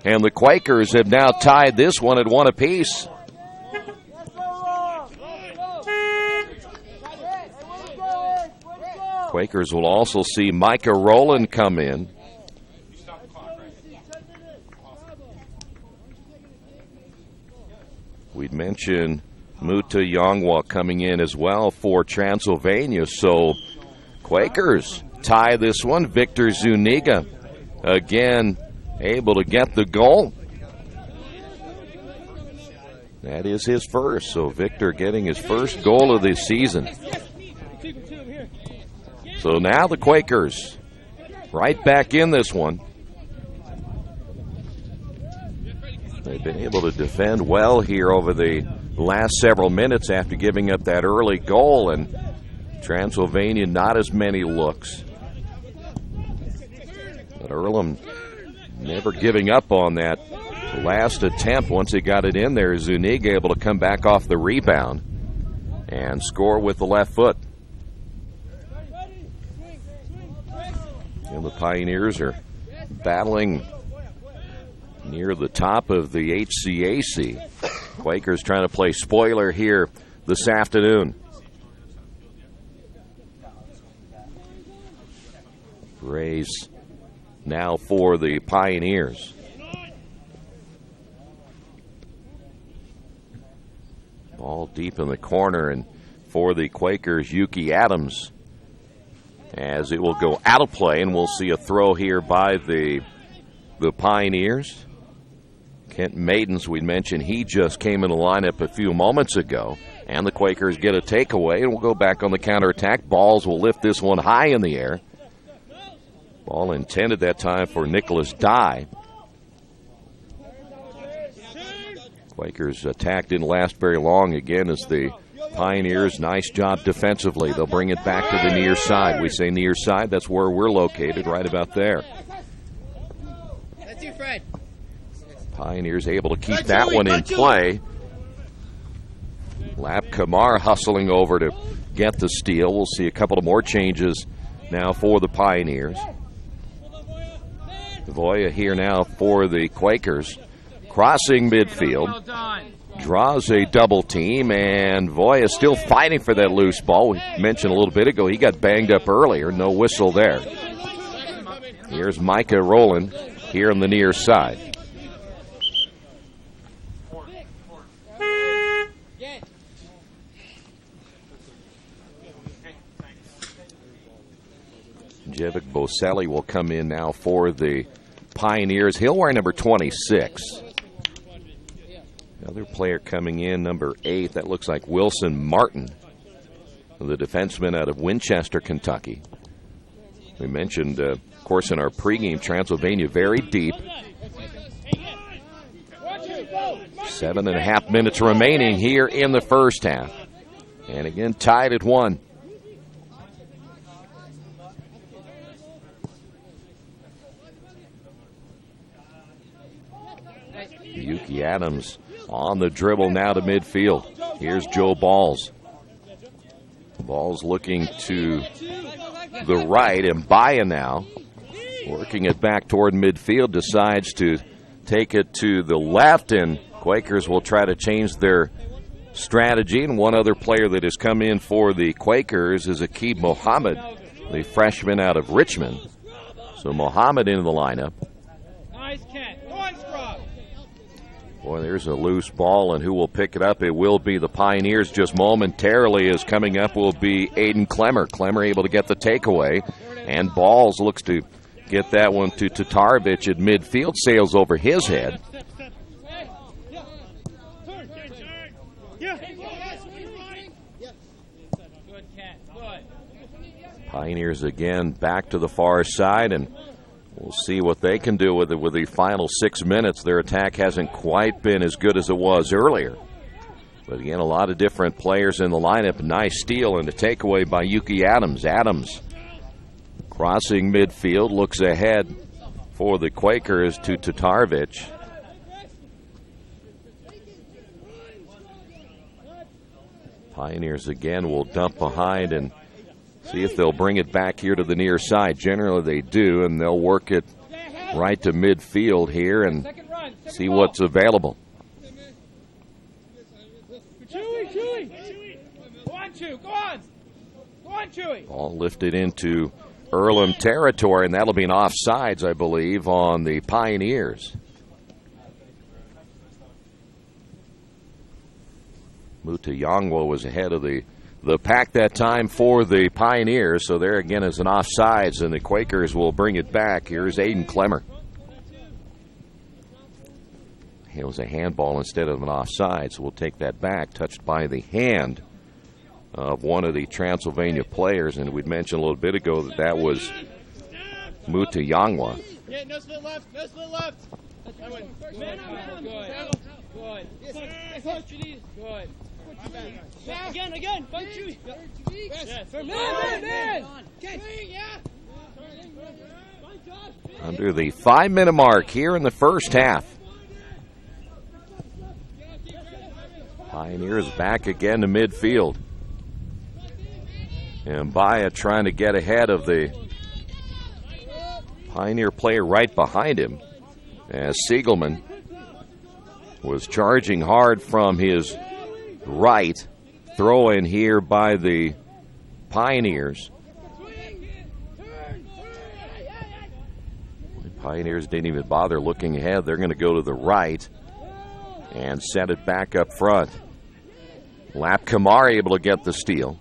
and the Quakers have now tied this one at 1 apiece. Quakers will also see Micah Rowland come in. We'd mentioned Muta Yongwa coming in as well for Transylvania, so Quakers tie this one. Victor Zuniga again able to get the goal. That is his first, so Victor getting his first goal of the season. So now the Quakers right back in this one. They've been able to defend well here over the last several minutes after giving up that early goal, and Transylvania not as many looks. But Earlham never giving up on that last attempt. Once he got it in there, Zuniga able to come back off the rebound and score with the left foot. And the Pioneers are battling near the top of the HCAC. Quakers trying to play spoiler here this afternoon. Race now for the Pioneers. Ball deep in the corner, and for the Quakers, Yuki Adams, as it will go out of play, and we'll see a throw here by the Pioneers. Kent Maidens, we mentioned, he just came in the lineup a few moments ago, and the Quakers get a takeaway, and we'll go back on the counterattack. Balls will lift this one high in the air. Ball intended that time for Nicholas Dye. Quakers' attack didn't last very long again as the Pioneers, nice job defensively. They'll bring it back to the near side. We say near side, that's where we're located, right about there. That's you, Fred. Pioneers able to keep that one in play. Lap Kamar hustling over to get the steal. We'll see a couple of more changes now for the Pioneers. Voya here now for the Quakers. Crossing midfield. Draws a double team, and Voya still fighting for that loose ball. We mentioned a little bit ago he got banged up earlier. No whistle there. Here's Micah Rowland here on the near side. Jevic Boselli will come in now for the Pioneers. He'll wear number 26. Another player coming in, number 8. That looks like Wilson Martin, the defenseman out of Winchester, Kentucky. We mentioned, of course, in our pregame, Transylvania very deep. 7.5 minutes remaining here in the first half. And again, tied at 1. Yuki Adams on the dribble now to midfield. Here's Joe Balls. Balls looking to the right, and Mbaya now working it back toward midfield, decides to take it to the left, and Quakers will try to change their strategy. And one other player that has come in for the Quakers is Aqib Mohammed, the freshman out of Richmond. So Mohammed into the lineup. Nice, Kent. Go on, Scrub. Boy, there's a loose ball, and who will pick it up? It will be the Pioneers just momentarily, as coming up will be Aiden Clemmer. Clemmer able to get the takeaway, and Balls looks to get that one to Tatarovich at midfield, sails over his head. Pioneers again back to the far side, and we'll see what they can do with it with the final 6 minutes. Their attack hasn't quite been as good as it was earlier. But again, a lot of different players in the lineup. Nice steal and a takeaway by Yuki Adams. Adams crossing midfield, looks ahead for the Quakers to Tatarovich. Pioneers again will dump behind and see if they'll bring it back here to the near side. Generally they do, and they'll work it right to midfield here and see what's available. Chewy. Go on, Chew. Go on, Chewy. Ball lifted into Earlham territory, and that'll be an offsides, I believe, on the Pioneers. Mutayangwa was ahead of the pack that time for the Pioneers, so there again is an offsides, and the Quakers will bring it back. Here's Aiden Clemmer. It was a handball instead of an offside, so we'll take that back. Touched by the hand of one of the Transylvania players, and we'd mentioned a little bit ago that was Mutayangwa. Yeah, no split left. Good. Again. Fight Chewy. Man. Under the 5-minute mark here in the first half. Pioneers back again to midfield. And Mbaya trying to get ahead of the Pioneer player right behind him, as Siegelman was charging hard from his right. Throw in here by the Pioneers. The Pioneers didn't even bother looking ahead. They're going to go to the right and set it back up front. Lap Kamar able to get the steal.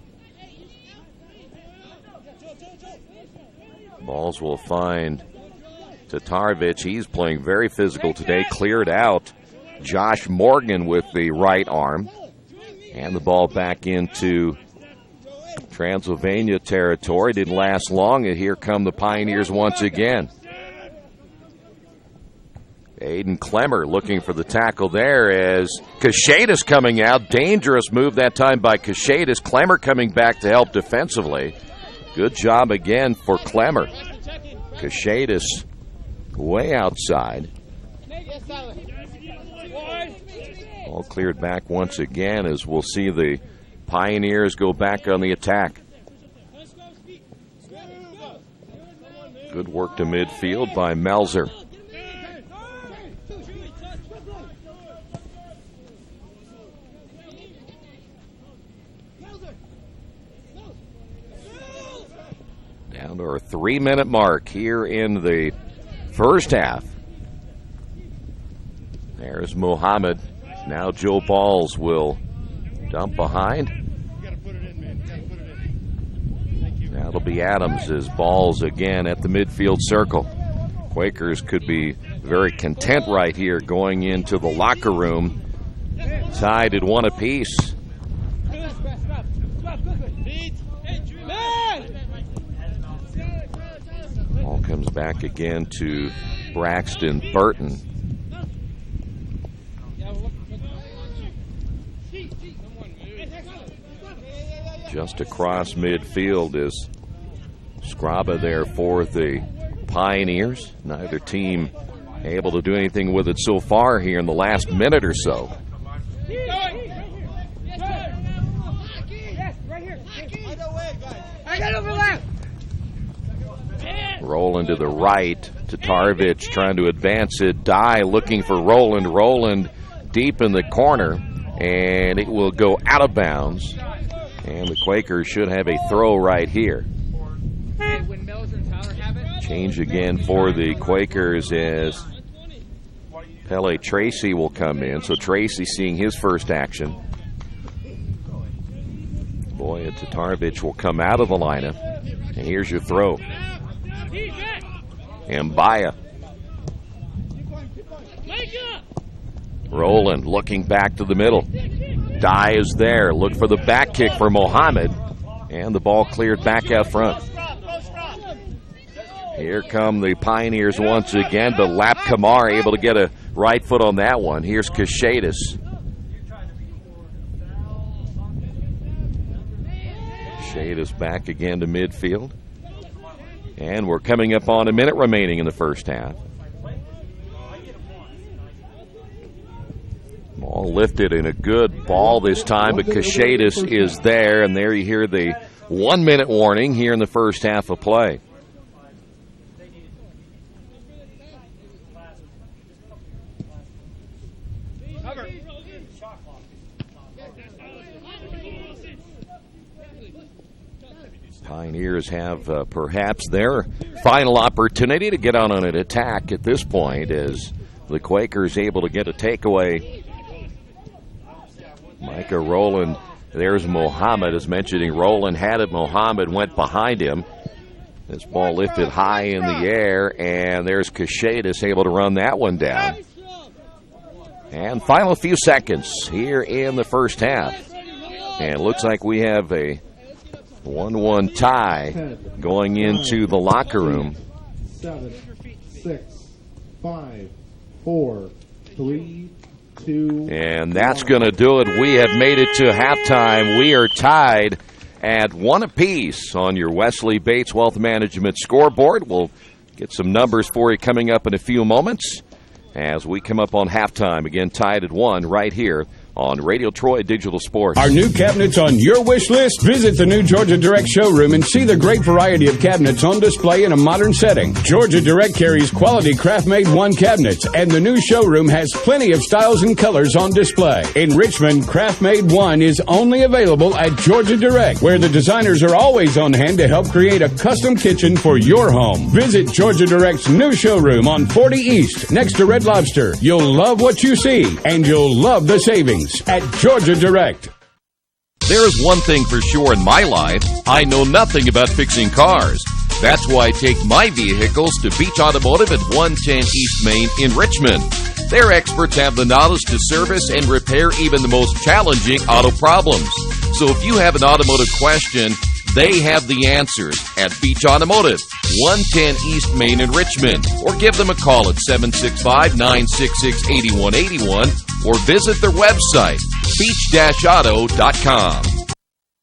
Balls will find Tatarovich. He's playing very physical today. Cleared out Josh Morgan with the right arm. And the ball back into Transylvania territory. Didn't last long, and here come the Pioneers once again. Aiden Clemmer looking for the tackle there as Cachetas coming out. Dangerous move that time by Cachetas. Clemmer coming back to help defensively. Good job again for Clemmer. Cachetas way outside. All cleared back once again as we'll see the Pioneers go back on the attack. Good work to midfield by Melzer. Down to our 3-minute mark here in the first half. There's Mohammed. Now Joe Balls will dump behind. That'll be Adams as Balls again at the midfield circle. Quakers could be very content right here going into the locker room. Tied at 1 apiece. Ball comes back again to Braxton Burton. Just across midfield is Scraba there for the Pioneers. Neither team able to do anything with it so far here in the last minute or so. I got overlap. Roland to the right to Tarvich, trying to advance it. Dye looking for Roland. Roland deep in the corner, and it will go out of bounds. And the Quakers should have a throw right here. Change again for the Quakers as Pele Tracy will come in. So Tracy seeing his first action. Boya Tatarvich will come out of the lineup. And here's your throw. Mbaya. Roland looking back to the middle. Dye is there. Look for the back kick for Mohammed. And the ball cleared back out front. Here come the Pioneers once again, but Lap Kamar able to get a right foot on that one. Here's Kashadis. Kashadis back again to midfield. And we're coming up on a minute remaining in the first half. Ball lifted and a good ball this time, but Kashadis is there, and there you hear the 1 minute warning here in the first half of play. Pioneers have perhaps their final opportunity to get on an attack at this point as the Quakers able to get a takeaway. Micah Rowland, there's Mohammed is mentioning. Rowland had it. Mohammed went behind him. This ball lifted high in the air, and there's Kashadis able to run that one down. And final few seconds here in the first half. And it looks like we have a 1-1 tie going into the locker room. 7, 6, 5, 4, 3, 2. And that's going to do it. We have made it to halftime. We are tied at 1 apiece on your Wesley Bates Wealth Management scoreboard. We'll get some numbers for you coming up in a few moments as we come up on halftime. Again, tied at 1 right here on Radio Troy Digital Sports. Are new cabinets on your wish list? Visit the new Georgia Direct showroom and see the great variety of cabinets on display in a modern setting. Georgia Direct carries quality craft-made one cabinets, and the new showroom has plenty of styles and colors on display. In Richmond, craft-made one is only available at Georgia Direct, where the designers are always on hand to help create a custom kitchen for your home. Visit Georgia Direct's new showroom on 40 East, next to Red Lobster. You'll love what you see, and you'll love the savings at Georgia Direct. There is one thing for sure in my life. I know nothing about fixing cars. That's why I take my vehicles to Beach Automotive at 110 East Main in Richmond. Their experts have the knowledge to service and repair even the most challenging auto problems. So if you have an automotive question, they have the answers at Beach Automotive, 110 East Main in Richmond. Or give them a call at 765-966-8181 or visit their website, beach-auto.com.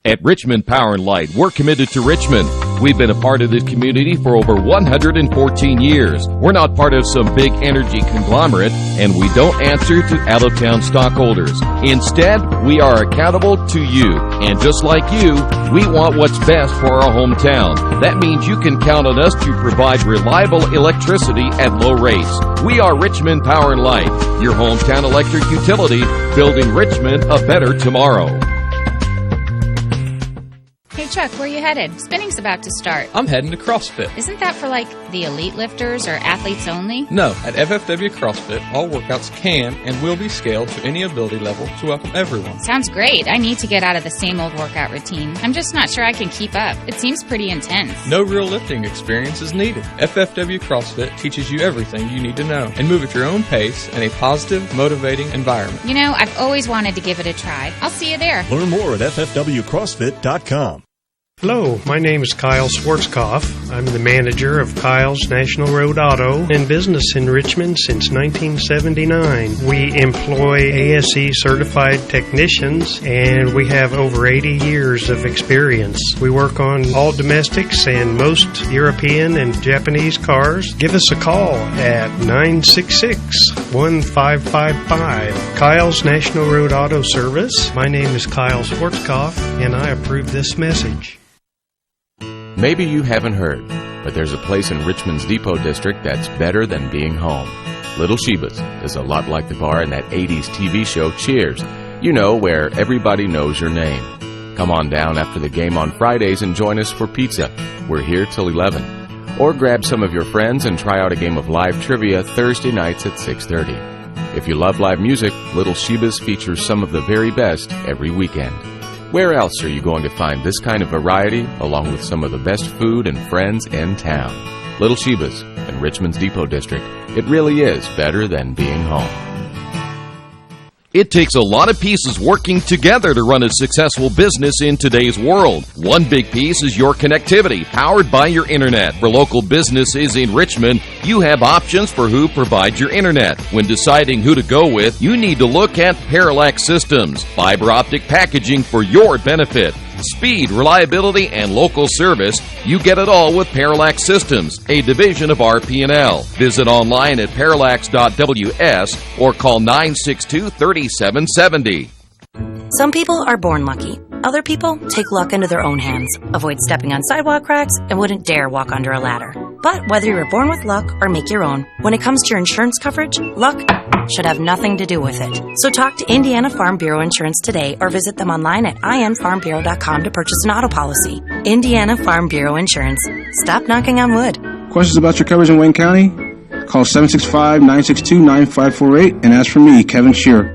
At Richmond Power and Light, we're committed to Richmond. We've been a part of this community for over 114 years. We're not part of some big energy conglomerate, and we don't answer to out-of-town stockholders. Instead, we are accountable to you. And just like you, we want what's best for our hometown. That means you can count on us to provide reliable electricity at low rates. We are Richmond Power and Light, your hometown electric utility, building Richmond a better tomorrow. Hey Chuck, where you headed? Spinning's about to start. I'm heading to CrossFit. Isn't that for like the elite lifters or athletes only? No, at FFW CrossFit, all workouts can and will be scaled to any ability level to welcome everyone. Sounds great. I need to get out of the same old workout routine. I'm just not sure I can keep up. It seems pretty intense. No real lifting experience is needed. FFW CrossFit teaches you everything you need to know and move at your own pace in a positive, motivating environment. You know, I've always wanted to give it a try. I'll see you there. Learn more at ffwcrossfit.com. Hello, my name is Kyle Schwarzkopf. I'm the manager of Kyle's National Road Auto, in business in Richmond since 1979. We employ ASE certified technicians, and we have over 80 years of experience. We work on all domestics and most European and Japanese cars. Give us a call at 966-1555. Kyle's National Road Auto Service. My name is Kyle Schwarzkopf, and I approve this message. Maybe you haven't heard, but there's a place in Richmond's Depot District that's better than being home. Little Sheba's is a lot like the bar in that 80s TV show Cheers, you know, where everybody knows your name. Come on down after the game on Fridays and join us for pizza. We're here till 11. Or grab some of your friends and try out a game of live trivia Thursday nights at 6:30. If you love live music, Little Sheba's features some of the very best every weekend. Where else are you going to find this kind of variety, along with some of the best food and friends in town? Little Sheba's in Richmond's Depot District. It really is better than being home. It takes a lot of pieces working together to run a successful business in today's world. One big piece is your connectivity, powered by your internet. For local businesses in Richmond, you have options for who provides your internet. When deciding who to go with, you need to look at Parallax Systems, fiber optic packaging for your benefit. Speed, reliability, and local service, you get it all with Parallax Systems, a division of RP&L. Visit online at parallax.ws or call 962-3770. Some people are born lucky. Other people take luck into their own hands, avoid stepping on sidewalk cracks, and wouldn't dare walk under a ladder. But whether you're born with luck or make your own, when it comes to your insurance coverage, luck should have nothing to do with it. So talk to Indiana Farm Bureau Insurance today or visit them online at infarmbureau.com to purchase an auto policy. Indiana Farm Bureau Insurance. Stop knocking on wood. Questions about your coverage in Wayne County? Call 765-962-9548 and ask for me, Kevin Shearer.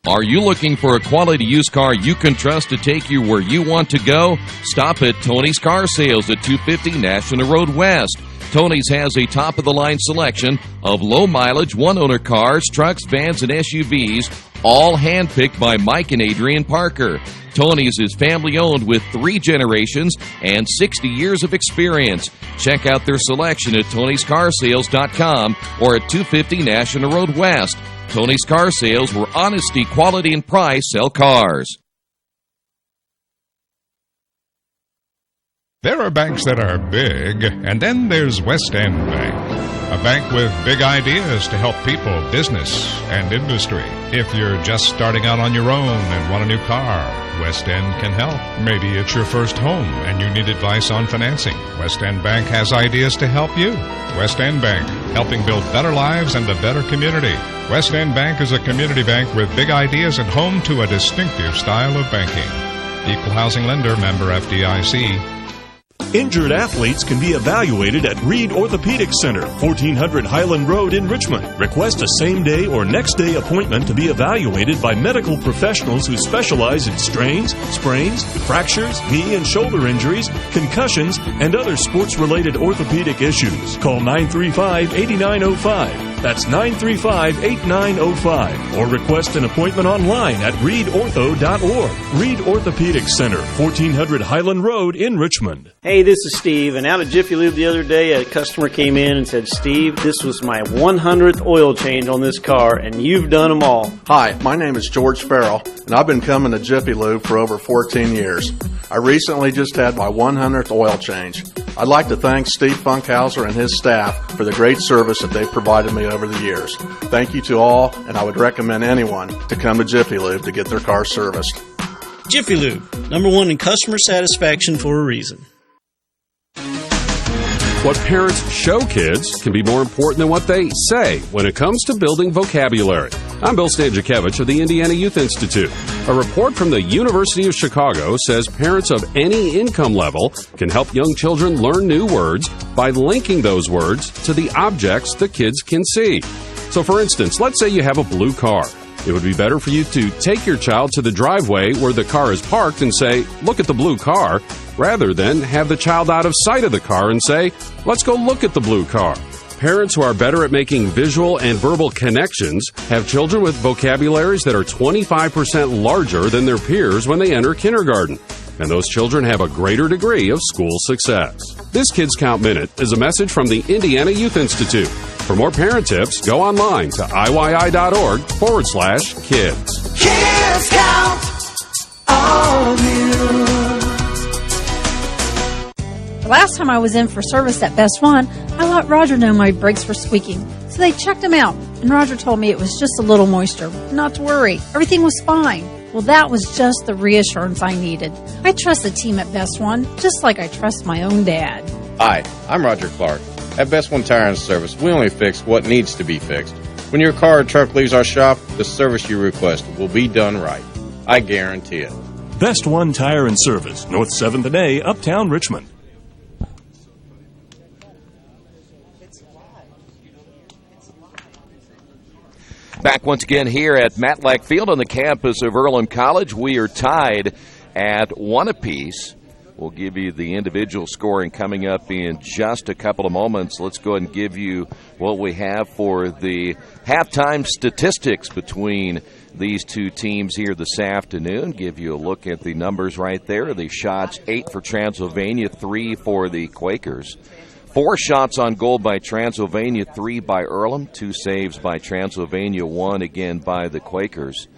Are you looking for a quality used car you can trust to take you where you want to go? Stop at Tony's Car Sales at 250 National Road West. Tony's has a top-of-the-line selection of low-mileage, one-owner cars, trucks, vans, and SUVs, all hand-picked by Mike and Adrian Parker. Tony's is family-owned with 3 generations and 60 years of experience. Check out their selection at Tony'sCarSales.com or at 250 National Road West. Tony's Car Sales, where honesty, quality, and price sell cars. There are banks that are big, and then there's West End Bank, a bank with big ideas to help people, business, and industry. If you're just starting out on your own and want a new car, West End can help. Maybe it's your first home and you need advice on financing. West End Bank has ideas to help you. West End Bank, helping build better lives and a better community. West End Bank is a community bank with big ideas and home to a distinctive style of banking. Equal housing lender, member FDIC. Injured athletes can be evaluated at Reed Orthopedic Center, 1400 Highland Road in Richmond. Request a same-day or next-day appointment to be evaluated by medical professionals who specialize in strains, sprains, fractures, knee and shoulder injuries, concussions, and other sports-related orthopedic issues. Call 935-8905. That's 935-8905. Or request an appointment online at reedortho.org. Reed Orthopedic Center, 1400 Highland Road in Richmond. Hey, this is Steve, and out at Jiffy Lube the other day, a customer came in and said, Steve, this was my 100th oil change on this car, and you've done them all. Hi, my name is George Farrell, and I've been coming to Jiffy Lube for over 14 years. I recently just had my 100th oil change. I'd like to thank Steve Funkhauser and his staff for the great service that they've provided me over the years. Thank you to all, and I would recommend anyone to come to Jiffy Lube to get their car serviced. Jiffy Lube, #1 in customer satisfaction for a reason. What parents show kids can be more important than what they say when it comes to building vocabulary. I'm Bill Stanczykiewicz of the Indiana Youth Institute. A report from the University of Chicago says parents of any income level can help young children learn new words by linking those words to the objects the kids can see. So for instance, let's say you have a blue car. It would be better for you to take your child to the driveway where the car is parked and say, look at the blue car, rather than have the child out of sight of the car and say, let's go look at the blue car. Parents who are better at making visual and verbal connections have children with vocabularies that are 25% larger than their peers when they enter kindergarten. and those children have a greater degree of school success. This Kids Count Minute is a message from the Indiana Youth Institute. For more parent tips, go online to IYI.org/kids. Kids count on you. The last time I was in for service at Best One, I let Roger know my brakes were squeaking. So they checked them out, and Roger told me it was just a little moisture. Not to worry, everything was fine. Well, that was just the reassurance I needed. I trust the team at Best One, just like I trust my own dad. Hi, I'm Roger Clark. At Best One Tire and Service, we only fix what needs to be fixed. When your car or truck leaves our shop, the service you request will be done right. I guarantee it. Best One Tire and Service, North 7th and A, Uptown Richmond. Back once again here at Matlack Field on the campus of Earlham College. We are tied at 1 apiece. We'll give you the individual scoring coming up in just a couple of moments. Let's go ahead and give you what we have for the halftime statistics between these two teams here this afternoon. Give you a look at the numbers right there. The shots, 8 for Transylvania, 3 for the Quakers. 4 shots on goal by Transylvania, 3 by Earlham, 2 saves by Transylvania, 1 again by the Quakers.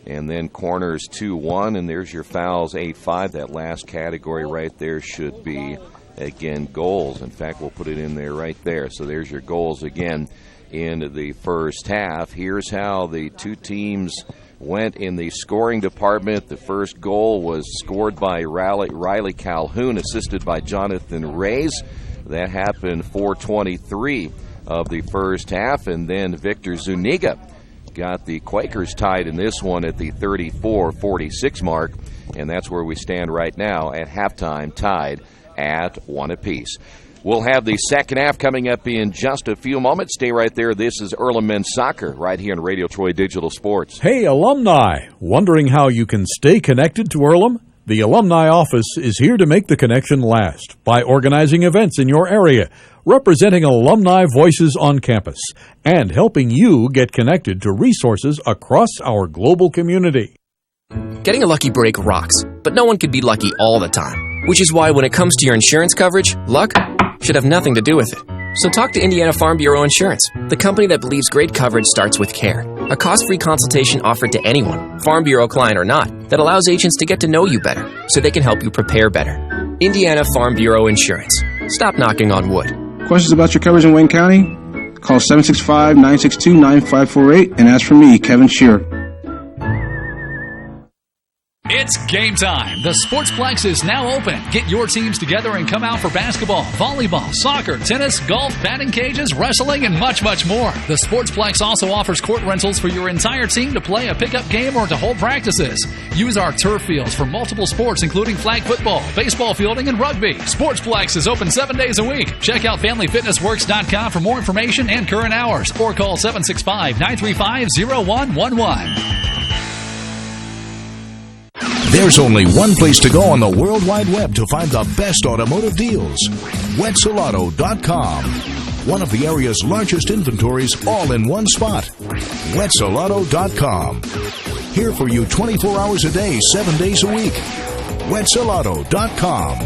And then corners 2-1, and there's your fouls 8-5. That last category right there should be, again, goals. In fact, we'll put it in there right there. So there's your goals again in the first half. Here's how the two teams went in the scoring department. The first goal was scored by Riley Calhoun, assisted by Jonathan Reyes. That happened 4:23 of the first half, and then Victor Zuniga got the Quakers tied in this one at the 34-46 mark, and that's where we stand right now at halftime, tied at 1 apiece. We'll have the second half coming up in just a few moments. Stay right there. This is Earlham Men's Soccer right here on Radio Troy Digital Sports. Hey, alumni! Wondering how you can stay connected to Earlham? The Alumni Office is here to make the connection last by organizing events in your area, representing alumni voices on campus, and helping you get connected to resources across our global community. Getting a lucky break rocks, but no one can be lucky all the time, which is why when it comes to your insurance coverage, luck should have nothing to do with it. So talk to Indiana Farm Bureau Insurance, the company that believes great coverage starts with care. A cost-free consultation offered to anyone, Farm Bureau client or not, that allows agents to get to know you better so they can help you prepare better. Indiana Farm Bureau Insurance. Stop knocking on wood. Questions about your coverage in Wayne County? Call 765-962-9548 and ask for me, Kevin Shearer. It's game time. The Sportsplex is now open. Get your teams together and come out for basketball, volleyball, soccer, tennis, golf, batting cages, wrestling, and much, much more. The Sportsplex also offers court rentals for your entire team to play a pickup game or to hold practices. Use our turf fields for multiple sports, including flag football, baseball fielding, and rugby. Sportsplex is open 7 days a week. Check out FamilyFitnessWorks.com for more information and current hours, or call 765-935-0111. There's only one place to go on the World Wide Web to find the best automotive deals. Wetzelauto.com. One of the area's largest inventories all in one spot. Wetzelauto.com. Here for you 24 hours a day, 7 days a week. Wetzelauto.com.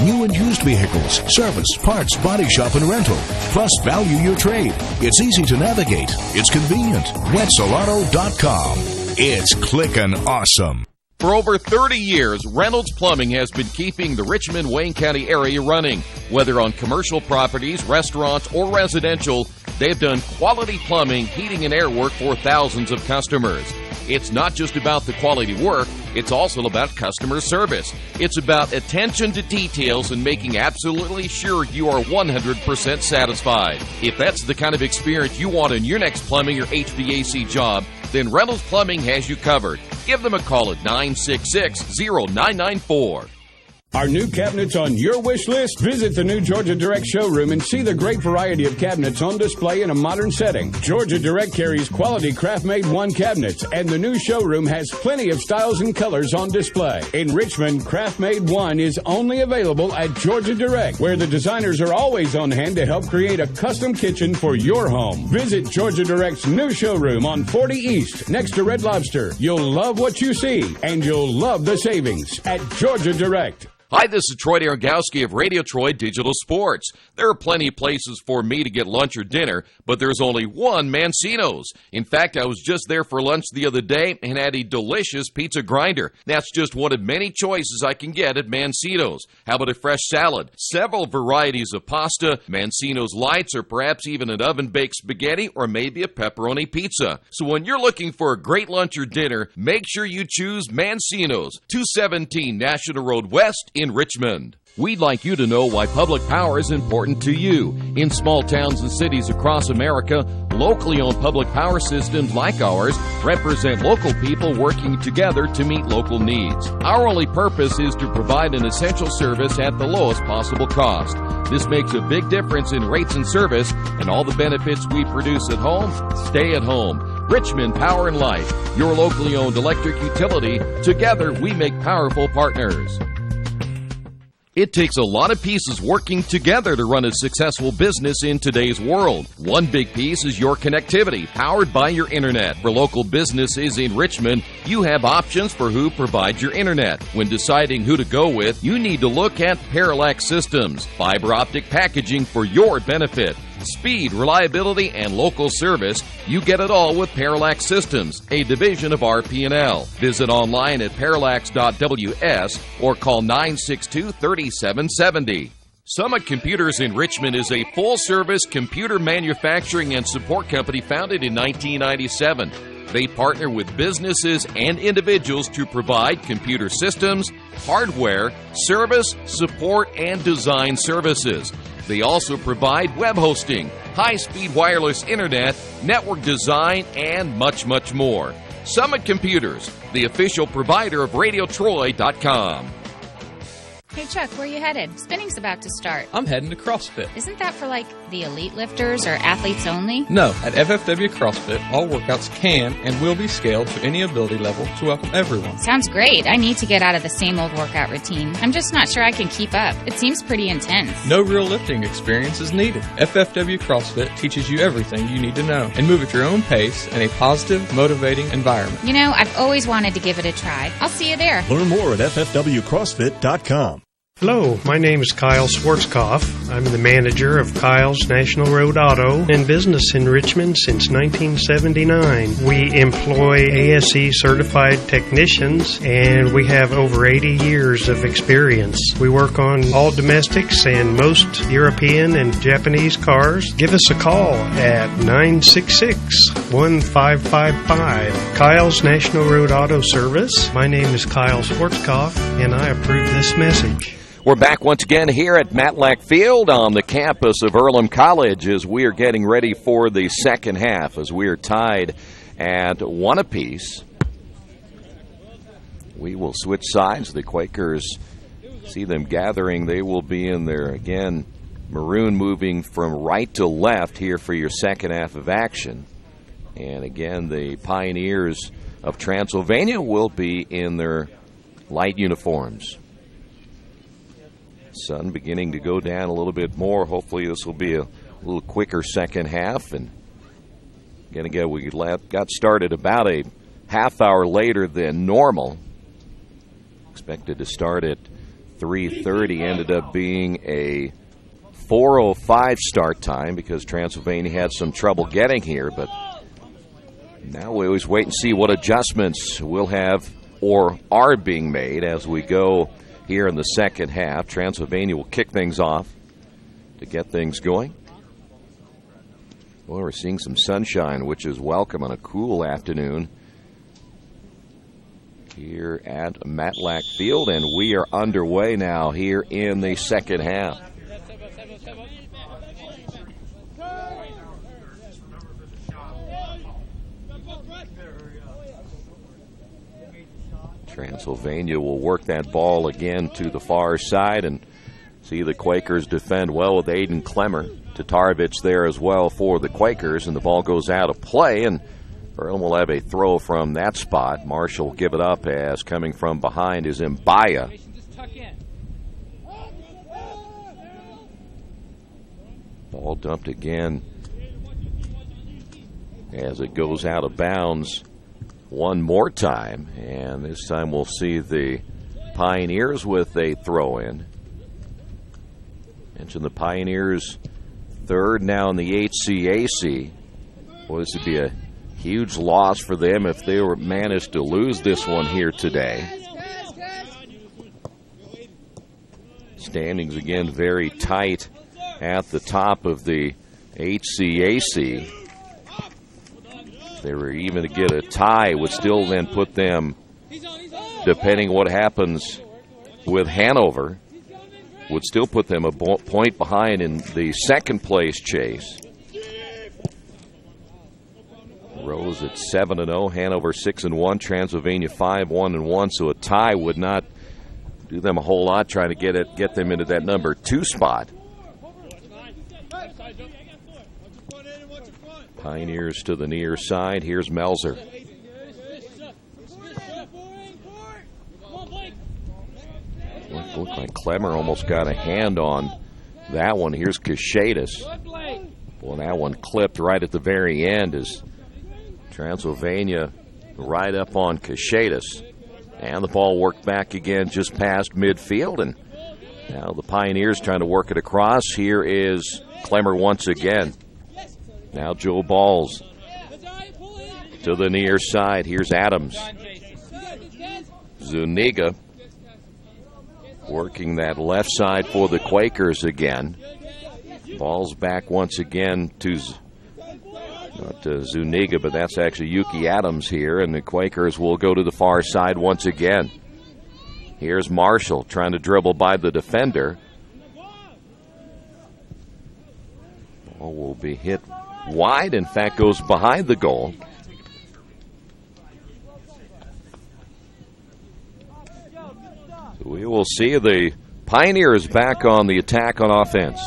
New and used vehicles, service, parts, body shop, and rental. Plus, value your trade. It's easy to navigate. It's convenient. Wetzelauto.com. It's clickin' awesome. For over 30 years, Reynolds Plumbing has been keeping the Richmond-Wayne County area running. Whether on commercial properties, restaurants, or residential, they've done quality plumbing, heating, and air work for thousands of customers. It's not just about the quality work, it's also about customer service. It's about attention to details and making absolutely sure you are 100% satisfied. If that's the kind of experience you want in your next plumbing or HVAC job, then Reynolds Plumbing has you covered. Give them a call at 966-0994. Are new cabinets on your wish list? Visit the new Georgia Direct showroom and see the great variety of cabinets on display in a modern setting. Georgia Direct carries quality craft-made one cabinets, and the new showroom has plenty of styles and colors on display. In Richmond, craft-made one is only available at Georgia Direct, where the designers are always on hand to help create a custom kitchen for your home. Visit Georgia Direct's new showroom on 40 East, next to Red Lobster. You'll love what you see, and you'll love the savings at Georgia Direct. Hi, this is Troy Argowski of Radio Troy Digital Sports. There are plenty of places for me to get lunch or dinner, but there's only one Mancino's. In fact, I was just there for lunch the other day and had a delicious pizza grinder. That's just one of many choices I can get at Mancino's. How about a fresh salad? Several varieties of pasta, Mancino's Lights, or perhaps even an oven-baked spaghetti or maybe a pepperoni pizza. So when you're looking for a great lunch or dinner, make sure you choose Mancino's, 217 National Road West in Richmond. We'd like you to know why public power is important to you. In small towns and cities across America, locally owned public power systems like ours represent local people working together to meet local needs. Our only purpose is to provide an essential service at the lowest possible cost. This makes a big difference in rates and service, and all the benefits we produce at home stay at home. Richmond Power and Light, your locally owned electric utility. Together, we make powerful partners. It takes a lot of pieces working together to run a successful business in today's world. One big piece is your connectivity, powered by your internet. For local businesses in Richmond, you have options for who provides your internet. When deciding who to go with, you need to look at Parallax Systems, fiber optic packaging for your benefit. Speed, reliability, and local service, you get it all with Parallax Systems, a division of RP&L. Visit online at parallax.ws or call 962-3770. Summit Computers in Richmond is a full-service computer manufacturing and support company founded in 1997. They partner with businesses and individuals to provide computer systems, hardware, service, support, and design services. They also provide web hosting, high-speed wireless internet, network design, and much, much more. Summit Computers, the official provider of RadioTroy.com. Hey, Chuck, where you headed? Spinning's about to start. I'm heading to CrossFit. Isn't that for, like, the elite lifters or athletes only? No, at FFW CrossFit, all workouts can and will be scaled to any ability level to welcome everyone. Sounds great. I need to get out of the same old workout routine. I'm just not sure I can keep up. It seems pretty intense. No real lifting experience is needed. FFW CrossFit teaches you everything you need to know and move at your own pace in a positive, motivating environment. You know, I've always wanted to give it a try. I'll see you there. Learn more at ffwcrossfit.com. Hello, my name is Kyle Schwarzkopf. I'm the manager of Kyle's National Road Auto and business in Richmond since 1979. We employ ASE certified technicians and we have over 80 years of experience. We work on all domestics and most European and Japanese cars. Give us a call at 966-1555. Kyle's National Road Auto Service. My name is Kyle Schwarzkopf and I approve this message. We're back once again here at Matlack Field on the campus of Earlham College as we are getting ready for the second half as we are tied at 1 apiece. We will switch sides. The Quakers, see them gathering. They will be in there again. Maroon moving from right to left here for your second half of action. And again, the Pioneers of Transylvania will be in their light uniforms. Sun beginning to go down a little bit more. Hopefully this will be a little quicker second half. And again, we got started about a half hour later than normal. Expected to start at 3:30. Ended up being a 4:05 start time because Transylvania had some trouble getting here. But now we always wait and see what adjustments we'll have or are being made as we go here in the second half. Transylvania will kick things off to get things going. Well, we're seeing some sunshine, which is welcome on a cool afternoon here at Matlack Field, and we are underway now here in the second half. Transylvania will work that ball again to the far side and see the Quakers defend well with Aiden Clemmer. Tatarovich there as well for the Quakers, and the ball goes out of play, and Earlham will have a throw from that spot. Marshall will give it up as coming from behind is Mbaya. Ball dumped again as it goes out of bounds one more time, and this time we'll see the Pioneers with a throw-in. Mentioned the Pioneers third now in the HCAC. Boy, this would be a huge loss for them if they were managed to lose this one here today. Standings again very tight at the top of the HCAC. If they were even to get a tie, would still then put them, depending what happens with Hanover, would still put them a point behind in the second place chase. Rose at 7-0, Hanover 6-1, Transylvania 5-1-1. So a tie would not do them a whole lot, trying to get them into that number 2 spot. Pioneers to the near side. Here's Melzer. Looked like Clemmer almost got a hand on that one. Here's Cachetas. Well, that one clipped right at the very end as Transylvania right up on Cachetas. And the ball worked back again just past midfield. And now the Pioneers trying to work it across. Here is Clemmer once again. Now Joe Balls to the near side. Here's Adams. Zuniga working that left side for the Quakers again. Ball's back once again to not Zuniga, but that's actually Yuki Adams here, and the Quakers will go to the far side once again. Here's Marshall trying to dribble by the defender. Ball will be hit wide, in fact goes behind the goal. So we will see the Pioneers back on the attack on offense.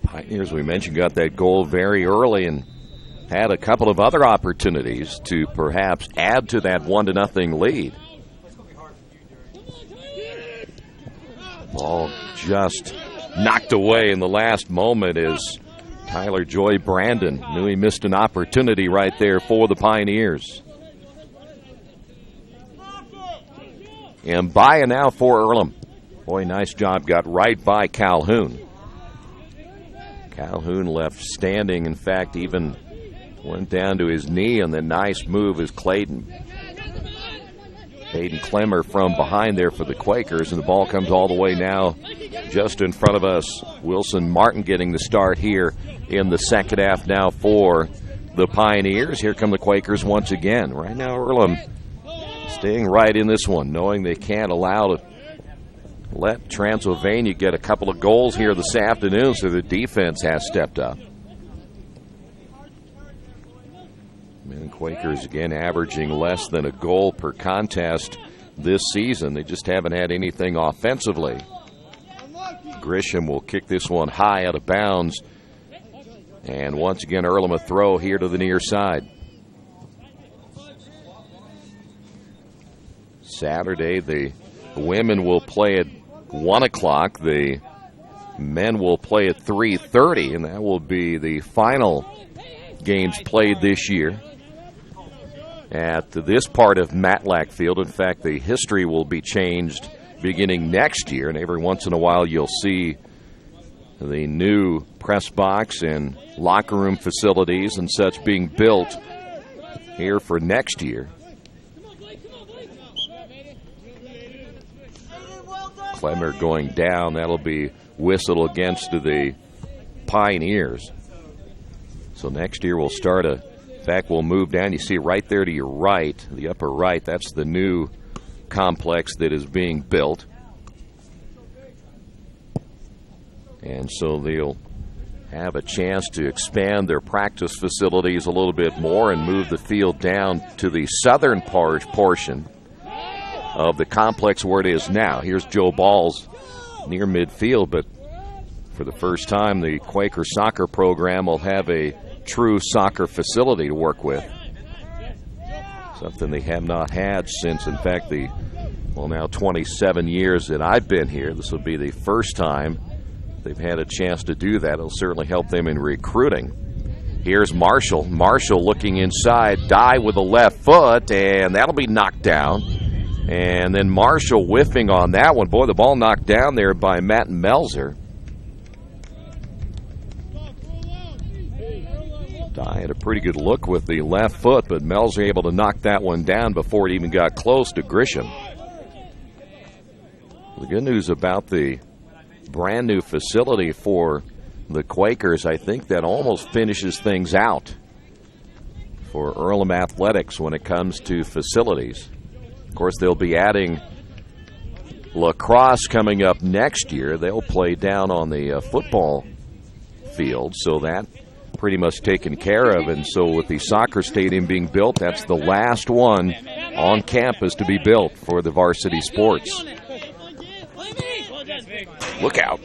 Pioneers, we mentioned, got that goal very early and had a couple of other opportunities to perhaps add to that 1-0 lead. Ball just knocked away in the last moment as Tyler Joy Brandon knew he missed an opportunity right there for the Pioneers. And Mbaya now for Earlham. Boy, nice job. Got right by Calhoun. Calhoun left standing. In fact, even went down to his knee, and the nice move is Clayton. Aiden Clemmer from behind there for the Quakers, and the ball comes all the way now just in front of us. Wilson Martin getting the start here in the second half now for the Pioneers. Here come the Quakers once again. Right now, Earlham staying right in this one, knowing they can't allow to let Transylvania get a couple of goals here this afternoon, so the defense has stepped up. And Quakers again averaging less than a goal per contest this season. They just haven't had anything offensively. Grisham will kick this one high out of bounds. And once again, Earlham a throw here to the near side. Saturday, the women will play at 1 o'clock. The men will play at 3:30, and that will be the final games played this year at this part of Matlack Field. In fact, the history will be changed beginning next year, and every once in a while you'll see the new press box and locker room facilities and such being built here for next year. Clemmer going down. That'll be whistled against the Pioneers. So next year we'll start in fact, we'll move down. You see right there to your right, the upper right, that's the new complex that is being built. And so they'll have a chance to expand their practice facilities a little bit more and move the field down to the southern portion of the complex where it is now. Here's Joe Balls near midfield, but for the first time, the Quaker soccer program will have a true soccer facility to work with. Something they have not had since, in fact, now 27 years that I've been here. This will be the first time they've had a chance to do that. It'll certainly help them in recruiting. Here's Marshall. Marshall looking inside. Dye with the left foot, and that'll be knocked down. And then Marshall whiffing on that one. Boy, the ball knocked down there by Matt Melzer. Dye had a pretty good look with the left foot, but Melzer able to knock that one down before it even got close to Grisham. The good news about the brand new facility for the Quakers, I think that almost finishes things out for Earlham Athletics when it comes to facilities. Of course, they'll be adding lacrosse coming up next year. They'll play down on the football field, so that pretty much taken care of. And so with the soccer stadium being built, that's the last one on campus to be built for the varsity sports. Look out.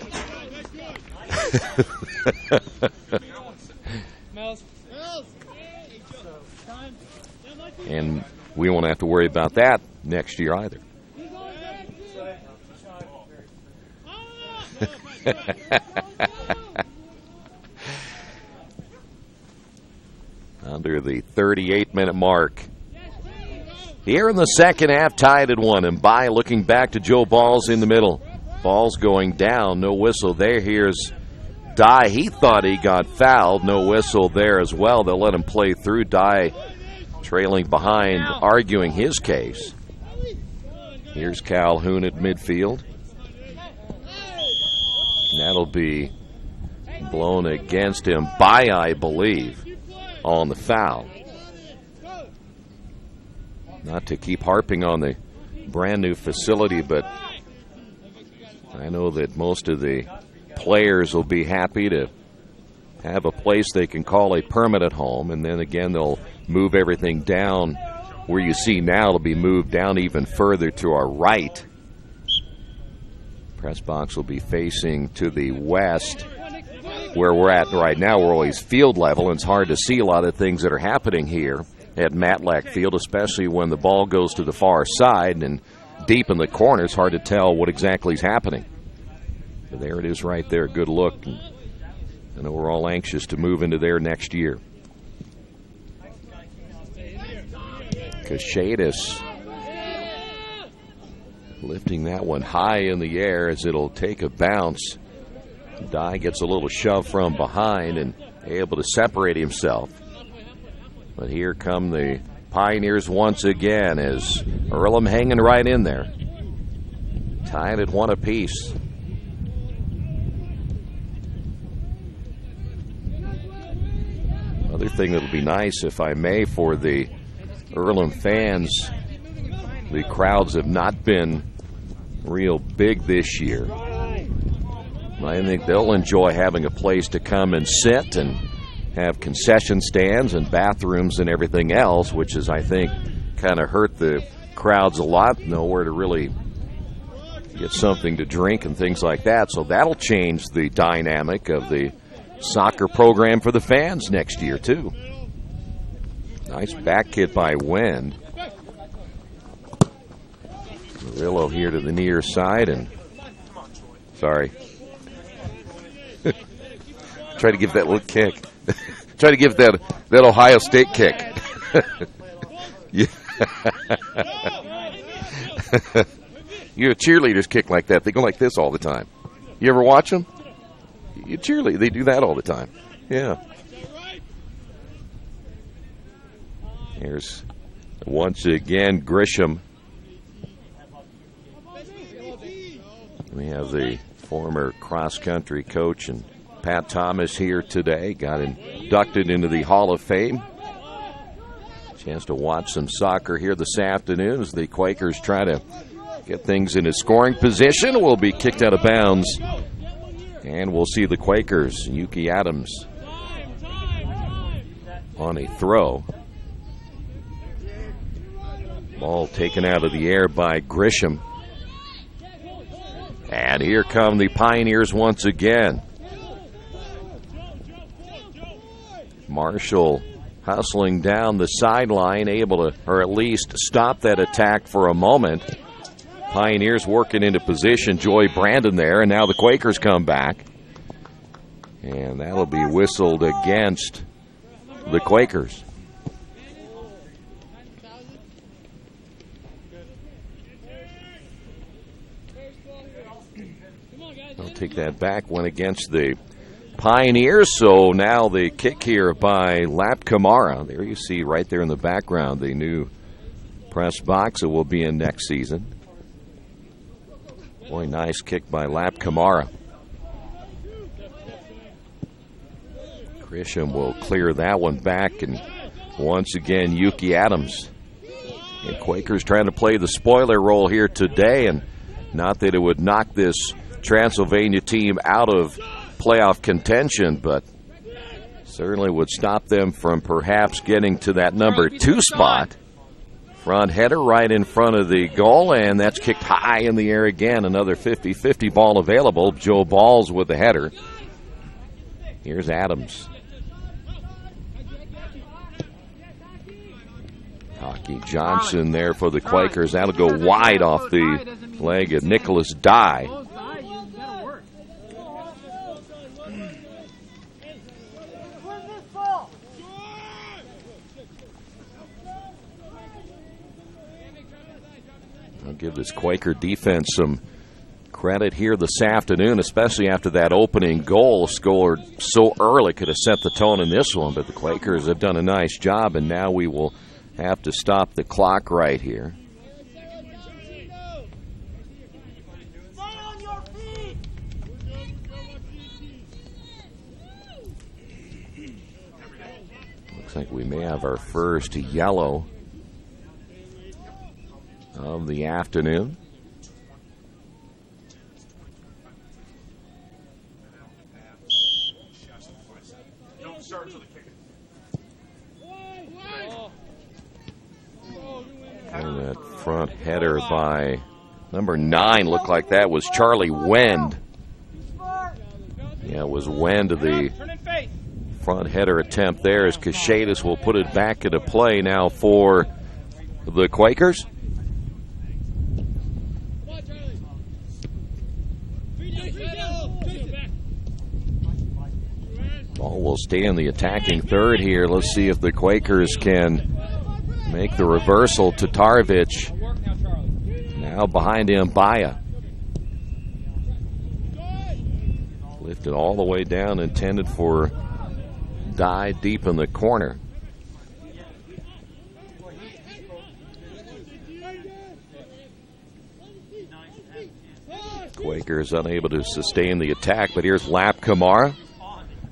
And we won't have to worry about that next year either. Under the 38-minute mark. Here in the second half, tied at 1. And by looking back to Joe Balls in the middle. Ball's going down. No whistle there. Here's Dye. He thought he got fouled. No whistle there as well. They'll let him play through. Dye trailing behind, arguing his case. Here's Calhoun at midfield. That'll be blown against him by, I believe, on the foul. Not to keep harping on the brand new facility, but I know that most of the players will be happy to have a place they can call a permanent home, and then again they'll move everything down where you see now. It'll be moved down even further to our right. Press box will be facing to the west. Where we're at right now, we're always field level, and it's hard to see a lot of things that are happening here at Matlack Field, especially when the ball goes to the far side and deep in the corner. It's hard to tell what exactly is happening. But there it is right there. Good look. I know we're all anxious to move into there next year. Kashadis lifting that one high in the air as it'll take a bounce. Dye gets a little shove from behind and able to separate himself. But here come the Pioneers once again as Earlham hanging right in there. Tied at 1 apiece. Another thing that'll be nice, if I may, for the Earlham fans, the crowds have not been real big this year. I think they'll enjoy having a place to come and sit and have concession stands and bathrooms and everything else, which is, I think, kind of hurt the crowds a lot. Nowhere to really get something to drink and things like that. So that'll change the dynamic of the soccer program for the fans next year, too. Nice back hit by Wend. Murillo here to the near side, and sorry. Try to give that little kick. Try to give that Ohio State kick. Yeah. You know, cheerleaders kick like that. They go like this all the time. You ever watch them? You cheerlead. They do that all the time. Yeah. Here's once again Grisham. We have the former cross-country coach and Pat Thomas here today. Got inducted into the Hall of Fame. Chance to watch some soccer here this afternoon as the Quakers try to get things in a scoring position. Will be kicked out of bounds And we'll see the Quakers. Yuki Adams on a throw. Ball taken out of the air by Grisham. And here come the Pioneers once again. Marshall hustling down the sideline, able to, or at least stop that attack for a moment. Pioneers working into position. Joy Brandon there, and now the Quakers come back. And that'll be whistled against the Quakers. I'll take that back. Went against the Pioneers, so now the kick here by Lap Kamara. There you see right there in the background the new press box that will be in next season. Boy, nice kick by Lap Kamara. Grisham will clear that one back, and once again Yuki Adams. The Quakers trying to play the spoiler role here today, and not that it would knock this Transylvania team out of playoff contention, but certainly would stop them from perhaps getting to that number 2 spot. Front header right in front of the goal, and that's kicked high in the air again. Another 50-50 ball available. Joe Balls with the header. Here's Adams. Hockey Johnson there for the Quakers. That'll go wide off the leg of Nicholas Dye. I'll give this Quaker defense some credit here this afternoon, especially after that opening goal scored so early. Could have set the tone in this one, but the Quakers have done a nice job, and now we will have to stop the clock right here. Looks like we may have our first yellow of the afternoon. And that front header by number 9 looked like that was Charlie Wend. Yeah, it was Wend, the front header attempt there, as Cachetas will put it back into play now for the Quakers. Ball will stay in the attacking third here. Let's see if the Quakers can make the reversal. Tatarovich now behind him, Baya. Lifted all the way down, intended for Dye deep in the corner. Quakers unable to sustain the attack, but here's Lap Kamara.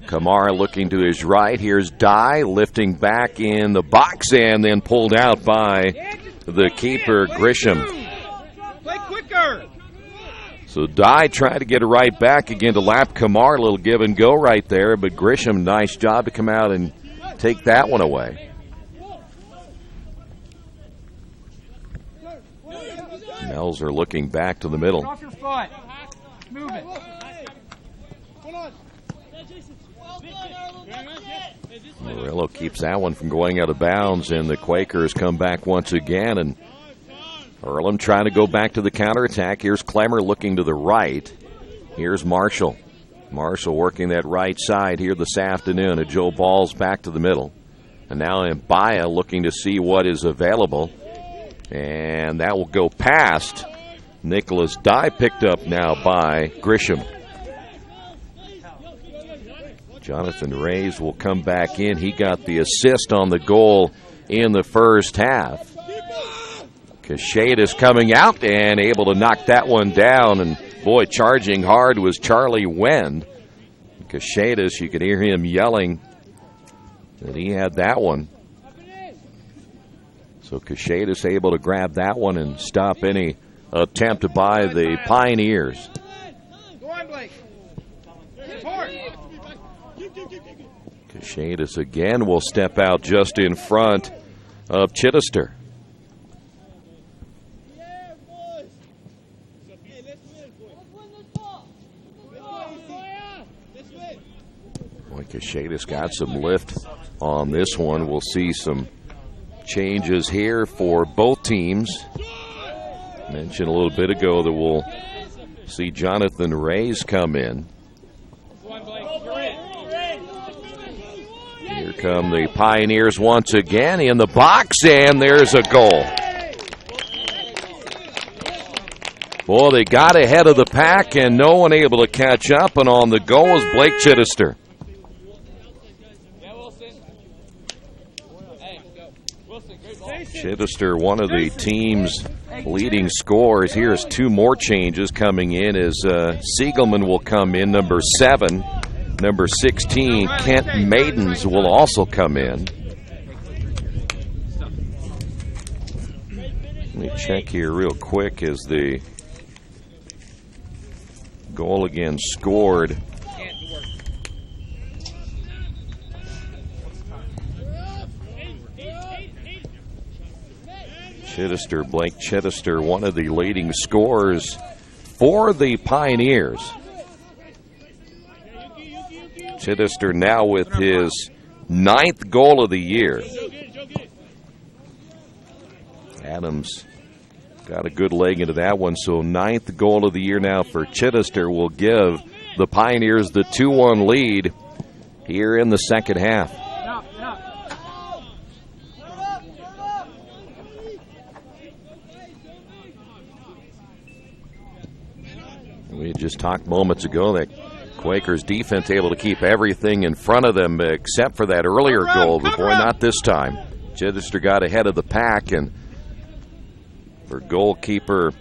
Kamara looking to his right. Here's Dye lifting back in the box and then pulled out by the keeper, Grisham. Play quicker. So Dye tried to get it right back again to Lap Kamara. A little give and go right there, but Grisham, nice job to come out and take that one away. Melzer looking back to the middle. Off your foot. Move it. Murillo keeps that one from going out of bounds, and the Quakers come back once again. And Earlham trying to go back to the counterattack. Here's Clemmer looking to the right. Here's Marshall. Marshall working that right side here this afternoon. And Joe Balls back to the middle. And now Mbaya looking to see what is available. And that will go past Nicholas Dye, picked up now by Grisham. Jonathan Reyes will come back in. He got the assist on the goal in the first half. Cachetas coming out and able to knock that one down. And, boy, charging hard was Charlie Wend. Cachetas, you could hear him yelling that he had that one. So Cachetas able to grab that one and stop any attempt by the Pioneers. Go on, Blake. Cachetas again will step out just in front of Chittister. Boy, Cachetas got some lift on this one. We'll see some changes here for both teams. Mentioned a little bit ago that we'll see Jonathan Reyes come in. Here come the Pioneers once again in the box, and there's a goal. Boy, they got ahead of the pack, and no one able to catch up, and on the goal is Blake Chittister. Chittister, one of the team's leading scorers. Here's two more changes coming in as Siegelman will come in, number 7. Number 16, Kent Maidens, will also come in. Let me check here real quick as the goal again scored. Chittister, Blake Chittister, one of the leading scorers for the Pioneers. Chittister now with his 9th goal of the year. Adams got a good leg into that one, so 9th goal of the year now for Chittister will give the Pioneers the 2-1 lead here in the second half. We had just talked moments ago that Quakers defense able to keep everything in front of them except for that earlier goal, but boy, not this time. Chittister got ahead of the pack, and for goalkeeper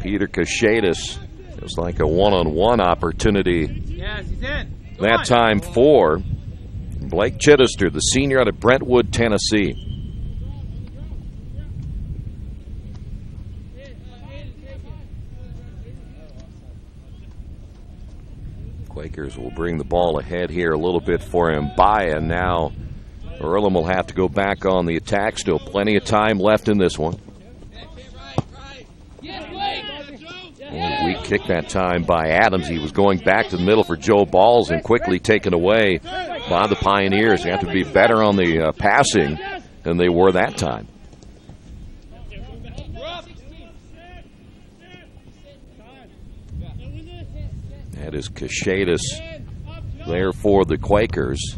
Peter Cachetas, it was like a one-on-one opportunity. Yes, he's in. That time for Blake Chittister, the senior out of Brentwood, Tennessee. Quakers will bring the ball ahead here a little bit for Mbaya. Now Earlham will have to go back on the attack. Still plenty of time left in this one. And we kicked that time by Adams. He was going back to the middle for Joe Balls and quickly taken away by the Pioneers. They have to be better on the passing than they were that time. That is Cachetas there for the Quakers.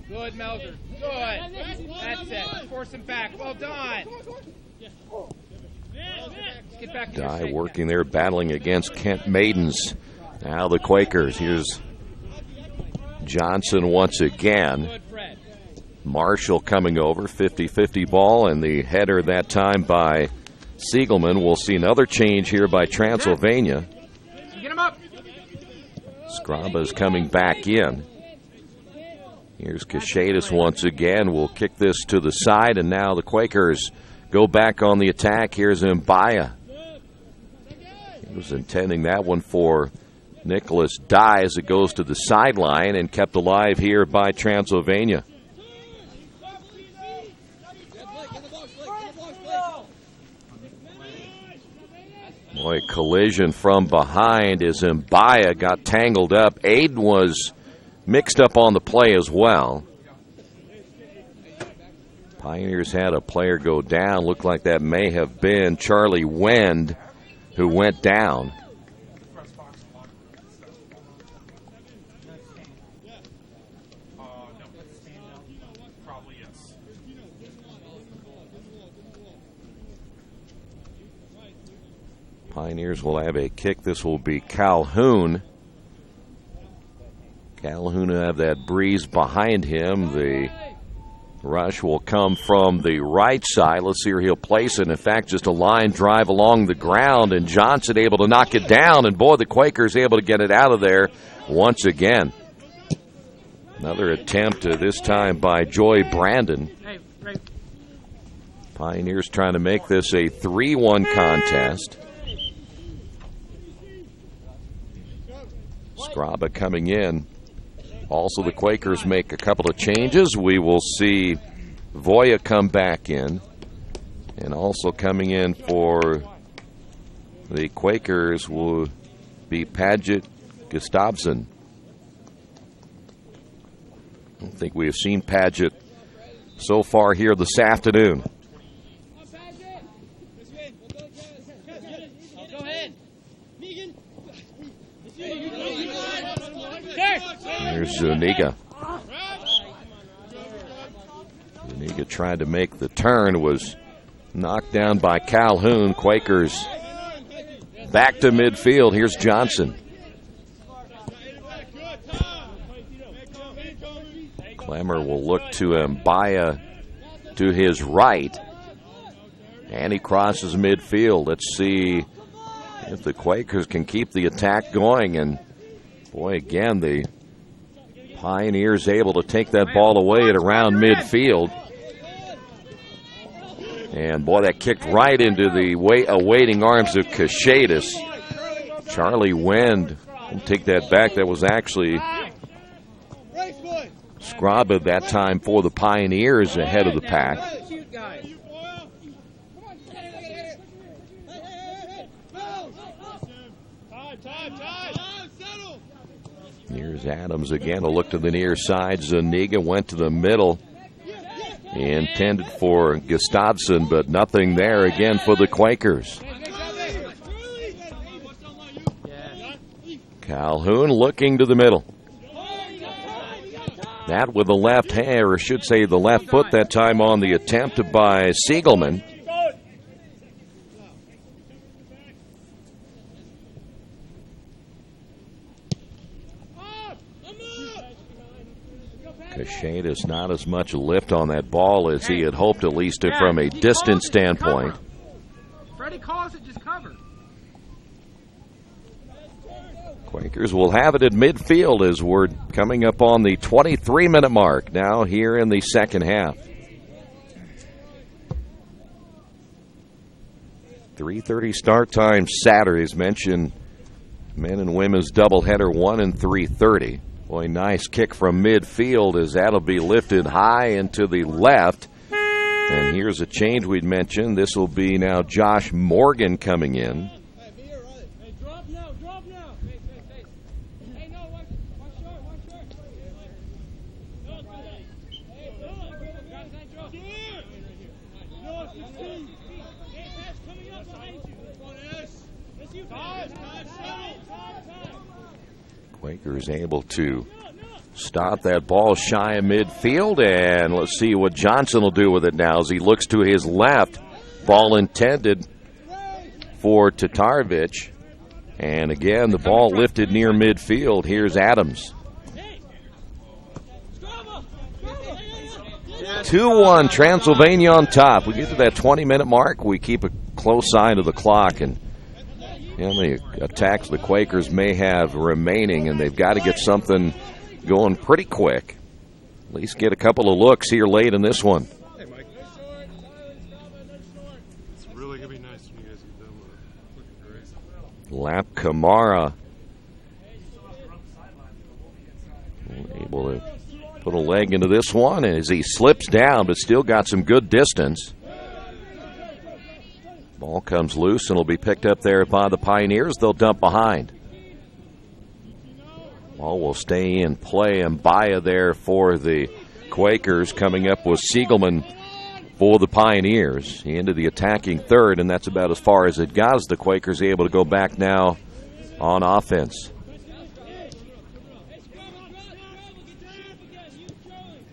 Good, Melzer. Good. That's it. Force him back. Well done. Get back to Dye working there, battling against Kent Maidens. Now the Quakers. Here's Johnson once again. Marshall coming over, 50-50 ball, and the header that time by Siegelman. We'll see another change here by Transylvania. Get him up. Scraba's coming back in. Here's Cachetas once again. We'll kick this to the side, and now the Quakers go back on the attack. Here's Mbaya. He was intending that one for Nicholas Dye as it goes to the sideline and kept alive here by Transylvania. Boy, collision from behind as Mbaya got tangled up. Aiden was mixed up on the play as well. Pioneers had a player go down. Looked like that may have been Charlie Wend who went down. Pioneers will have a kick. This will be Calhoun. Calhoun will have that breeze behind him. The rush will come from the right side. Let's see where he'll place it. In fact, just a line drive along the ground, and Johnson able to knock it down. And boy, the Quakers able to get it out of there once again. Another attempt, this time by Joy Brandon. Pioneers trying to make this a 3-1 contest. Scraba coming in. Also, the Quakers make a couple of changes. We will see Voya come back in. And also coming in for the Quakers will be Paget Gustafsson. I don't think we have seen Paget so far here this afternoon. Here's Zuniga. Zuniga tried to make the turn, was knocked down by Calhoun. Quakers back to midfield. Here's Johnson. Clemmer will look to Mbaya to his right. And he crosses midfield. Let's see if the Quakers can keep the attack going. And, boy, again, the Pioneers able to take that ball away at around midfield. And, boy, that kicked right into the awaiting arms of Cachetis. Charlie Wend will take that back. That was actually Scraba that time for the Pioneers ahead of the pack. Here's Adams again. A look to the near side. Zuniga went to the middle. Intended for Gustafsson, but nothing there again for the Quakers. Calhoun looking to the middle. That with the left hand, or should say the left foot that time on the attempt by Siegelman. Cachetis not as much lift on that ball as he had hoped, at least from a distance standpoint. Freddie calls it, just cover. Quakers will have it at midfield as we're coming up on the 23-minute mark now here in the second half. 3:30 start time Saturdays. Mentioned men and women's doubleheader 1 and 3:30. Boy, nice kick from midfield as that'll be lifted high and to the left. And here's a change we'd mentioned. This will be now Josh Morgan coming in. Quakers able to stop that ball shy of midfield, and let's see what Johnson will do with it now as he looks to his left. Ball intended for Tatarovich, and again the ball lifted near midfield. Here's Adams. 2-1 Transylvania on top. We get to that 20-minute mark. We keep a close eye to the clock, and the attacks the Quakers may have remaining, and they've got to get something going pretty quick. At least get a couple of looks here late in this one. Hey, Mike. It's really going to be nice when you guys get done with it. Lap Kamara able to put a leg into this one as he slips down, but still got some good distance. Ball comes loose and will be picked up there by the Pioneers. They'll dump behind. Ball will stay in play, and Mbaya there for the Quakers. Coming up with Siegelman for the Pioneers. Into the attacking third, and that's about as far as it got as the Quakers able to go back now on offense.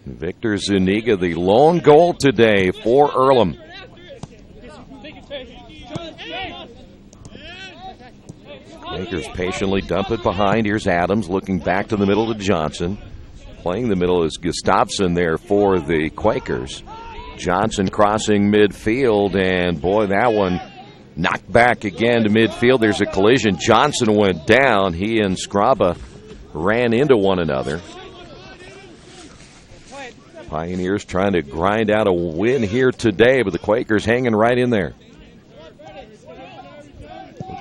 Victor Zuniga, the lone goal today for Earlham. Quakers patiently dump it behind. Here's Adams looking back to the middle to Johnson. Playing the middle is Gustafsson there for the Quakers. Johnson crossing midfield, and boy, that one knocked back again to midfield. There's a collision. Johnson went down. He and Scraba ran into one another. Pioneers trying to grind out a win here today, but the Quakers hanging right in there.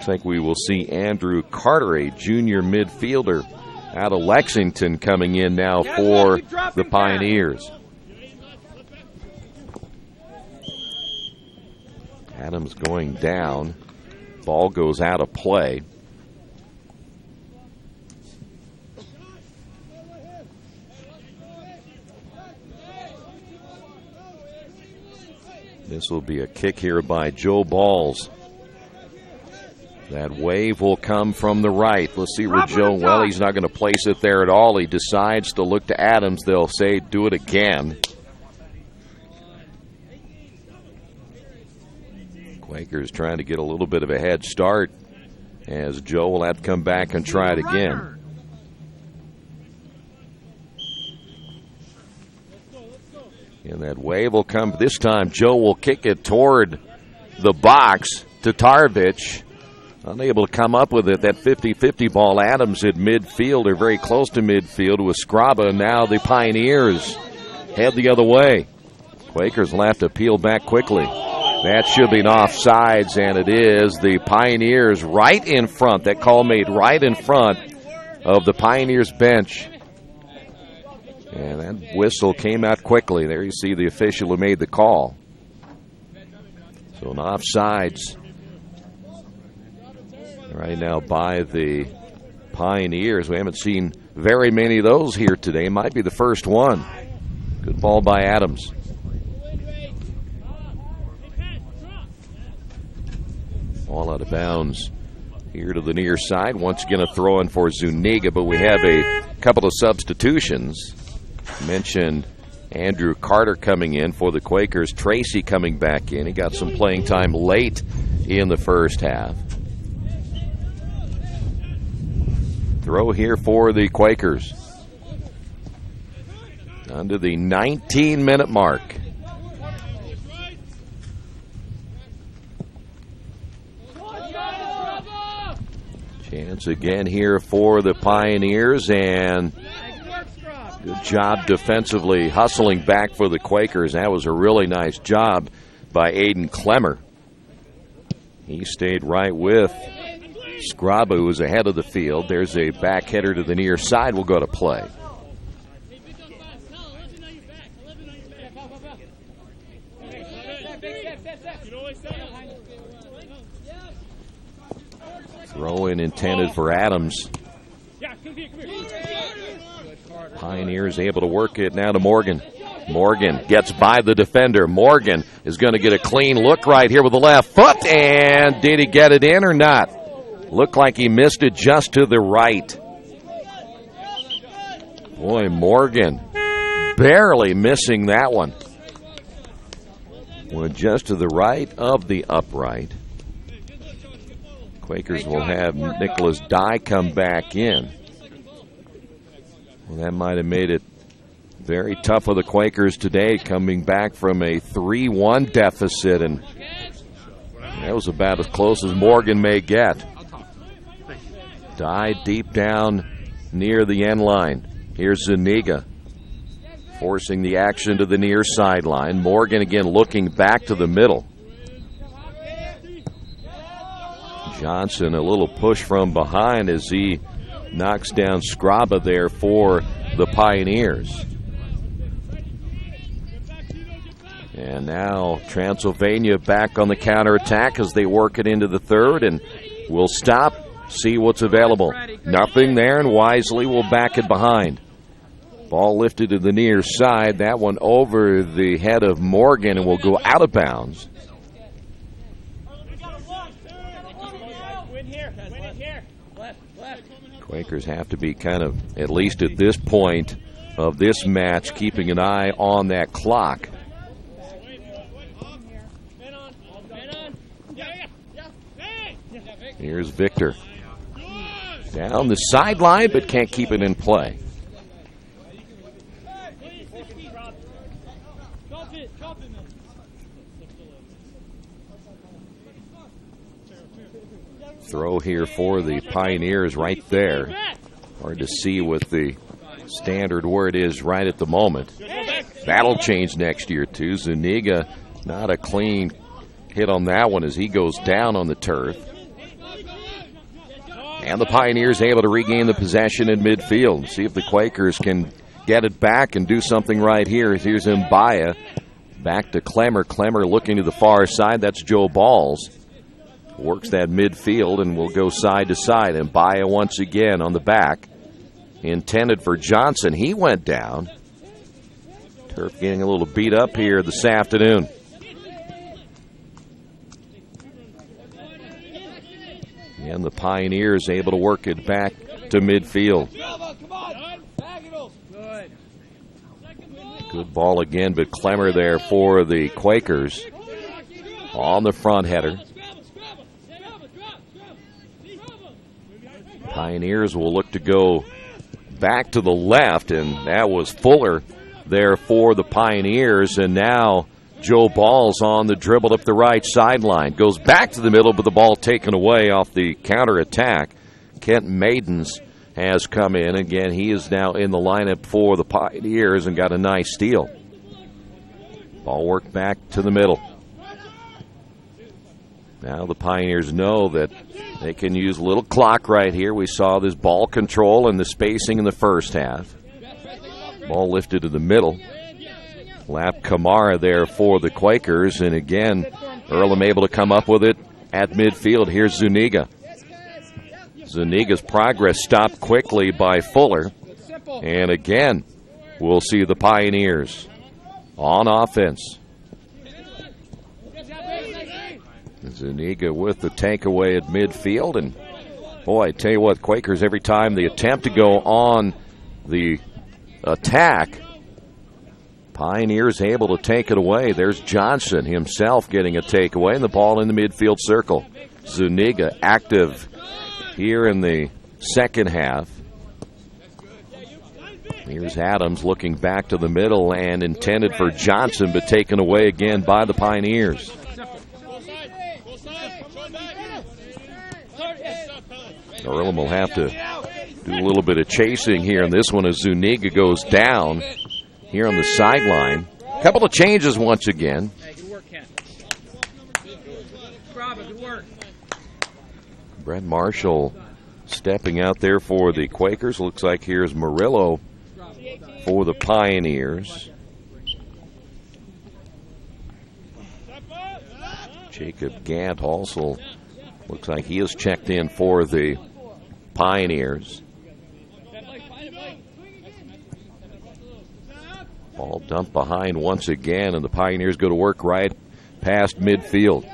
Looks like we will see Andrew Carter, a junior midfielder out of Lexington, coming in now for the Pioneers. Adams going down. Ball goes out of play. This will be a kick here by Joe Balls. That wave will come from the right. Let's see where Joe, well, he's not going to place it there at all. He decides to look to Adams. They'll say, do it again. Quakers trying to get a little bit of a head start as Joe will have to come back and try it again. And that wave will come. This time, Joe will kick it toward the box to Tarvich. Unable to come up with it. That 50-50 ball. Adams at midfield, or very close to midfield with Scraba. Now the Pioneers head the other way. Quakers will have to peel back quickly. That should be an offsides, and it is. The Pioneers right in front. That call made right in front of the Pioneers bench. And that whistle came out quickly. There you see the official who made the call. So an offsides right now by the Pioneers. We haven't seen very many of those here today. Might be the first one. Good ball by Adams. Ball out of bounds here to the near side. Once again a throw in for Zuniga, but we have a couple of substitutions. Mentioned Andrew Carter coming in for the Quakers. Tracy coming back in. He got some playing time late in the first half. Throw here for the Quakers. Under the 19-minute mark. Chance again here for the Pioneers, and good job defensively hustling back for the Quakers. That was a really nice job by Aiden Clemmer. He stayed right with Scraba, who was ahead of the field. There's a back header to the near side. Will go to play. Throw in intended for Adams. Pioneers able to work it now to Morgan. Morgan gets by the defender. Morgan is going to get a clean look right here with the left foot. And did he get it in or not? Looked like he missed it just to the right. Boy, Morgan barely missing that one. Well, just to the right of the upright. Quakers will have Nicholas Dye come back in. Well, that might have made it very tough for the Quakers today, coming back from a 3-1 deficit, and that was about as close as Morgan may get. Dye deep down near the end line. Here's Zuniga forcing the action to the near sideline. Morgan again looking back to the middle. Johnson a little push from behind as he knocks down Scraba there for the Pioneers. And now Transylvania back on the counterattack as they work it into the third, and we'll stop, see what's available. Nothing there, and Wisely will back it behind. Ball lifted to the near side. That one over the head of Morgan and will go out of bounds. Quakers have to be kind of, at least at this point of this match, keeping an eye on that clock. Here's Victor. Down the sideline, but can't keep it in play. Throw here for the Pioneers right there. Hard to see with the standard where it is right at the moment. That'll change next year, too. Zuniga, not a clean hit on that one as he goes down on the turf. And the Pioneers able to regain the possession in midfield. See if the Quakers can get it back and do something right here. Here's Mbaya. Back to Clemmer. Clemmer looking to the far side. That's Joe Balls. Works that midfield and will go side to side. Mbaya once again on the back. Intended for Johnson. He went down. Turf getting a little beat up here this afternoon. And the Pioneers able to work it back to midfield. Good ball again, but Clemmer there for the Quakers on the front header. Pioneers will look to go back to the left, and that was Fuller there for the Pioneers. And now Joe Balls on the dribble up the right sideline. Goes back to the middle, but the ball taken away off the counterattack. Kent Maidens has come in. Again, he is now in the lineup for the Pioneers and got a nice steal. Ball worked back to the middle. Now the Pioneers know that they can use a little clock right here. We saw this ball control and the spacing in the first half. Ball lifted to the middle. Lap Kamara there for the Quakers. And again, Earlham able to come up with it at midfield. Here's Zuniga. Zuniga's progress stopped quickly by Fuller. And again, we'll see the Pioneers on offense. Zuniga with the takeaway at midfield. And boy, I tell you what, Quakers, every time they attempt to go on the attack, Pioneers able to take it away. There's Johnson himself getting a takeaway, and the ball in the midfield circle. Zuniga active here in the second half. Here's Adams looking back to the middle and intended for Johnson, but taken away again by the Pioneers. Earlham will have to do a little bit of chasing here, and this one as Zuniga goes down here on the sideline. A couple of changes once again. Brett Marshall stepping out there for the Quakers. Looks like here's Murillo for the Pioneers. Jacob Gant also looks like he is checked in for the Pioneers. Ball dumped behind once again, and the Pioneers go to work right past midfield.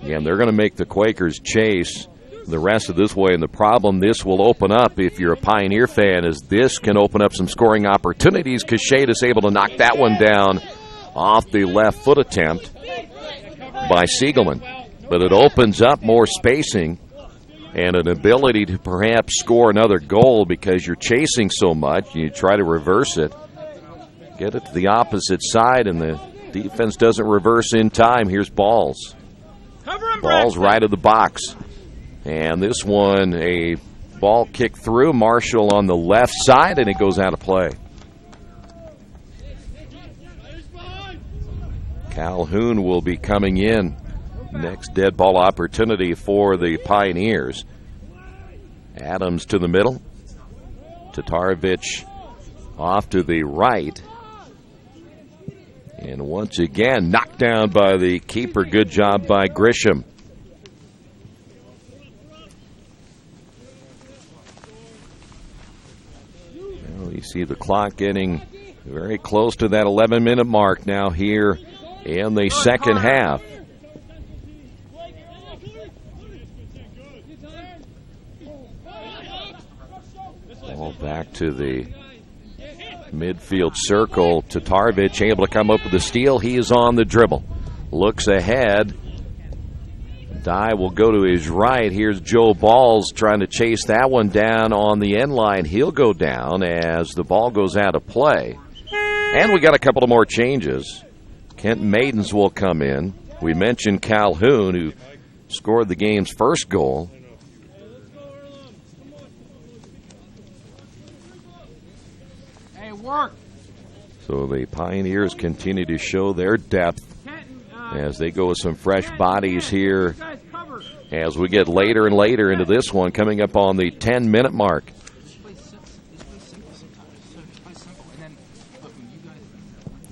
Again, they're going to make the Quakers chase the rest of this way, and the problem this will open up, if you're a Pioneer fan, is this can open up some scoring opportunities because Shade is able to knock that one down off the left foot attempt by Siegelman. But it opens up more spacing and an ability to perhaps score another goal because you're chasing so much. You try to reverse it, get it to the opposite side, and the defense doesn't reverse in time. Here's Balls. Balls right of the box. And this one, a ball kicked through. Marshall on the left side, and it goes out of play. Calhoun will be coming in. Next dead ball opportunity for the Pioneers. Adams to the middle. Tatarovich off to the right. And once again, knocked down by the keeper. Good job by Grisham. Well, you see the clock getting very close to that 11-minute mark now here in the second half. Ball back to the midfield circle. Tatarovich able to come up with a steal. He is on the dribble. Looks ahead. Dye will go to his right. Here's Joe Balls trying to chase that one down on the end line. He'll go down as the ball goes out of play. And we got a couple of more changes. Kent Maidens will come in. We mentioned Calhoun, who scored the game's first goal. So the Pioneers continue to show their depth as they go with some fresh bodies here as we get later and later into this one, coming up on the 10-minute mark.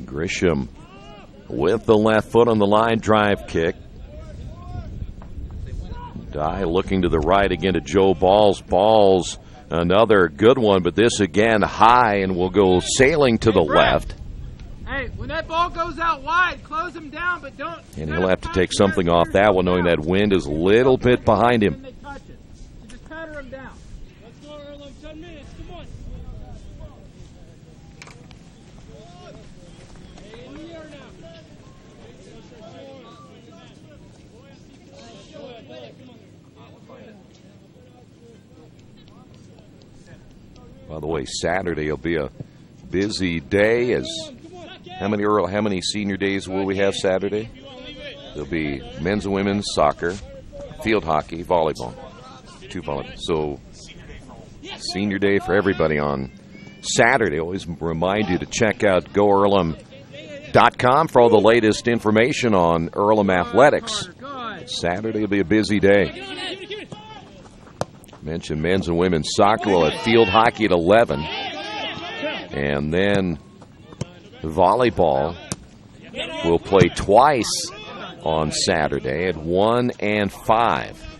Grisham with the left foot on the line drive kick. Dye looking to the right again to Joe Balls. Balls, another good one, but this again high and will go sailing to the left. Hey, when that ball goes out wide, close him down, but don't. And he'll have to take something off that one, knowing that wind is a little bit behind him. Just patter him down. Let's go, Earlham. 10 minutes. Come on. By the way, Saturday will be a busy day. As how many senior days will we have Saturday? There'll be men's and women's soccer, field hockey, volleyball, 2 volleyball. So senior day for everybody on Saturday. Always remind you to check out GoEarlham.com for all the latest information on Earlham athletics. Saturday will be a busy day. Mentioned men's and women's soccer. We'll have field hockey at 11. And then volleyball will play twice on Saturday at 1 and 5.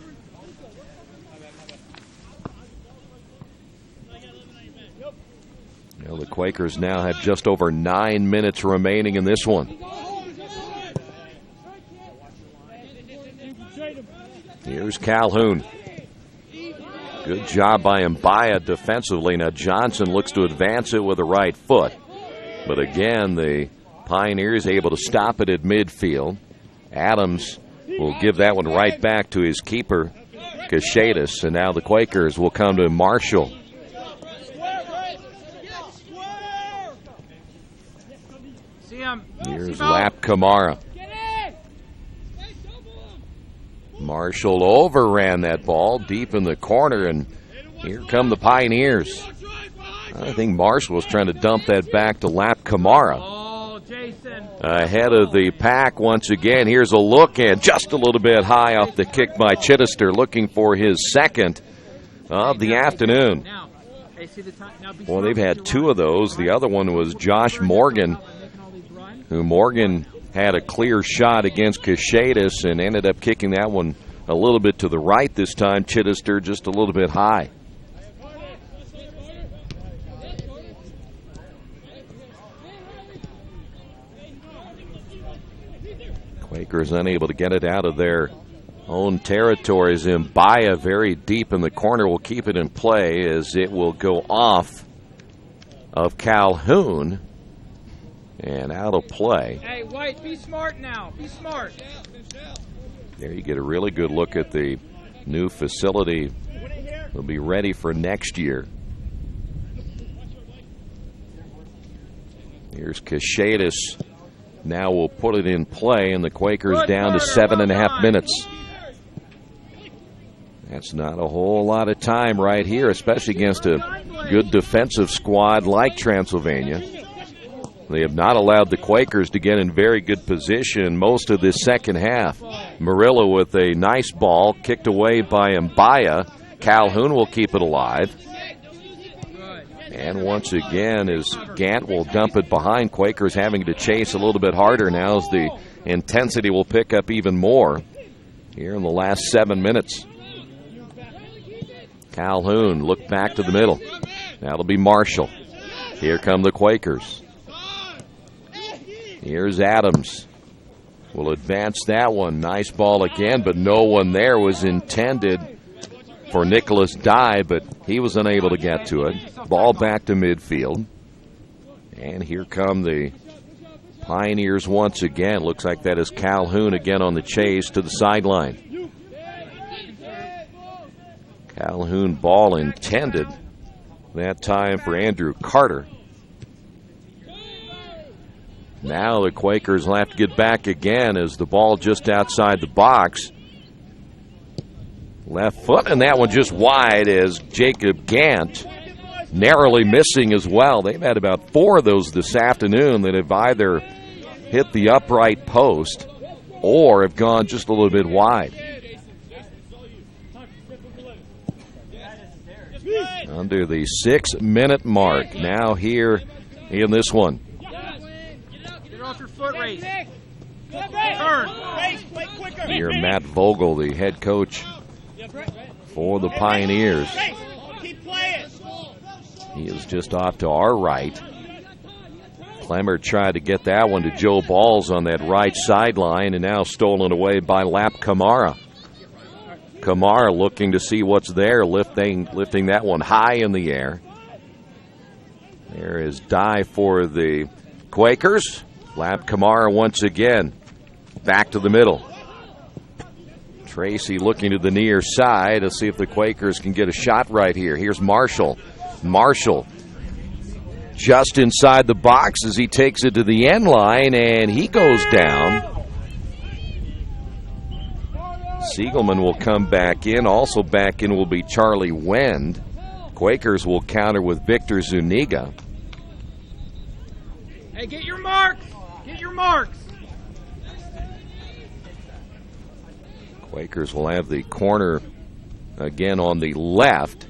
Well, the Quakers now have just over 9 minutes remaining in this one. Here's Calhoun. Good job by Mbaya defensively. Now Johnson looks to advance it with the right foot. But again, the Pioneers able to stop it at midfield. Adams will give that one right back to his keeper, Cachetis. And now the Quakers will come to Marshall. Here's Lap Kamara. Marshall overran that ball deep in the corner, and here come the Pioneers. I think Marshall was trying to dump that back to Lap Kamara. Ahead of the pack once again. Here's a look, and just a little bit high off the kick by Chittister, looking for his second of the afternoon. Well, they've had 2 of those. The other one was Josh Morgan, who Morgan had a clear shot against Cachetis and ended up kicking that one a little bit to the right this time. Chittister just a little bit high. Quakers unable to get it out of their own territories. Mbaya very deep in the corner will keep it in play as it will go off of Calhoun. And out of play. Hey, White, be smart now. Be smart. There you get a really good look at the new facility. They'll be ready for next year. Here's Cachetis. Now we'll put it in play, and the Quakers down to 7.5 minutes. That's not a whole lot of time right here, especially against a good defensive squad like Transylvania. They have not allowed the Quakers to get in very good position most of this second half. Murillo with a nice ball kicked away by Mbaya. Calhoun will keep it alive. And once again, as Gant will dump it behind, Quakers having to chase a little bit harder now as the intensity will pick up even more here in the last 7 minutes. Calhoun look back to the middle. That'll be Marshall. Here come the Quakers. Here's Adams. Will advance that one. Nice ball again, but no one there. Was intended for Nicholas Dye, but he was unable to get to it. Ball back to midfield. And here come the Pioneers once again. Looks like that is Calhoun again on the chase to the sideline. Calhoun ball intended that time for Andrew Carter. Now the Quakers will have to get back again as the ball just outside the box. Left foot, and that one just wide as Jacob Gant narrowly missing as well. They've had about 4 of those this afternoon that have either hit the upright post or have gone just a little bit wide. Under the 6-minute mark. Now here in this one. Get off your foot race. Turn. Here, Matt Vogel, the head coach for the Pioneers. He is just off to our right. Clemmer tried to get that one to Joe Balls on that right sideline, and now stolen away by Lap Kamara. Kamara looking to see what's there, lifting that one high in the air. There is Dye for the Quakers. Lap Kamara once again back to the middle. Tracy looking to the near side to see if the Quakers can get a shot right here. Here's Marshall. Marshall just inside the box as he takes it to the end line, and he goes down. Siegelman will come back in. Also back in will be Charlie Wend. Quakers will counter with Victor Zuniga. Hey, get your marks! Get your marks! Quakers will have the corner again on the left.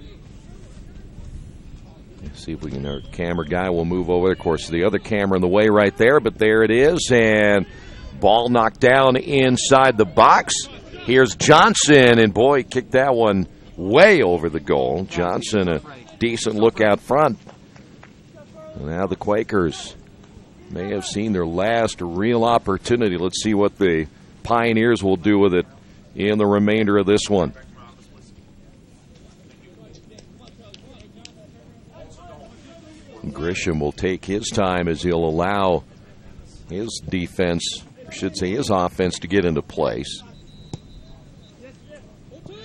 Let's see if we can. Our camera guy will move over. Of course, the other camera in the way right there, but there it is. And ball knocked down inside the box. Here's Johnson, and boy, kicked that one way over the goal. Johnson, a decent look out front. And now the Quakers may have seen their last real opportunity. Let's see what the Pioneers will do with it in the remainder of this one. Grisham will take his time as he'll allow his defense, I should say his offense, to get into place.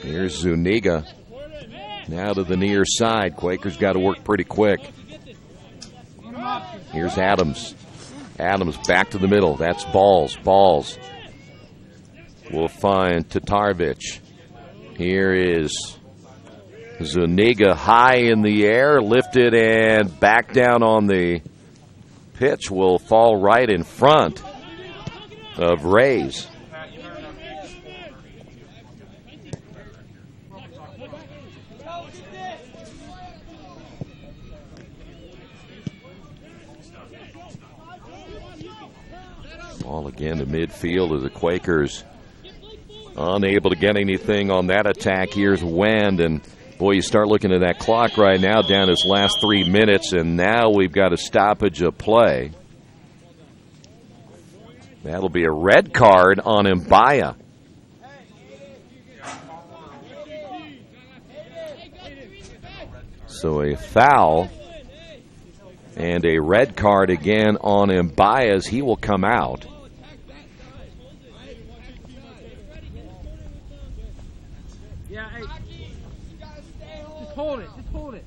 Here's Zuniga. Now to the near side. Quakers got to work pretty quick. Here's Adams. Adams back to the middle. That's Balls. Balls will find Tatarovich. Here is Zuniga high in the air, lifted and back down on the pitch. Will fall right in front of Rays. Ball again to midfield as the Quakers unable to get anything on that attack. Here's Wend, and boy, you start looking at that clock right now, down his last 3 minutes, and now we've got a stoppage of play. That'll be a red card on Mbaya. So a foul and a red card again on Mbaya as he will come out. Hold it. Just hold it.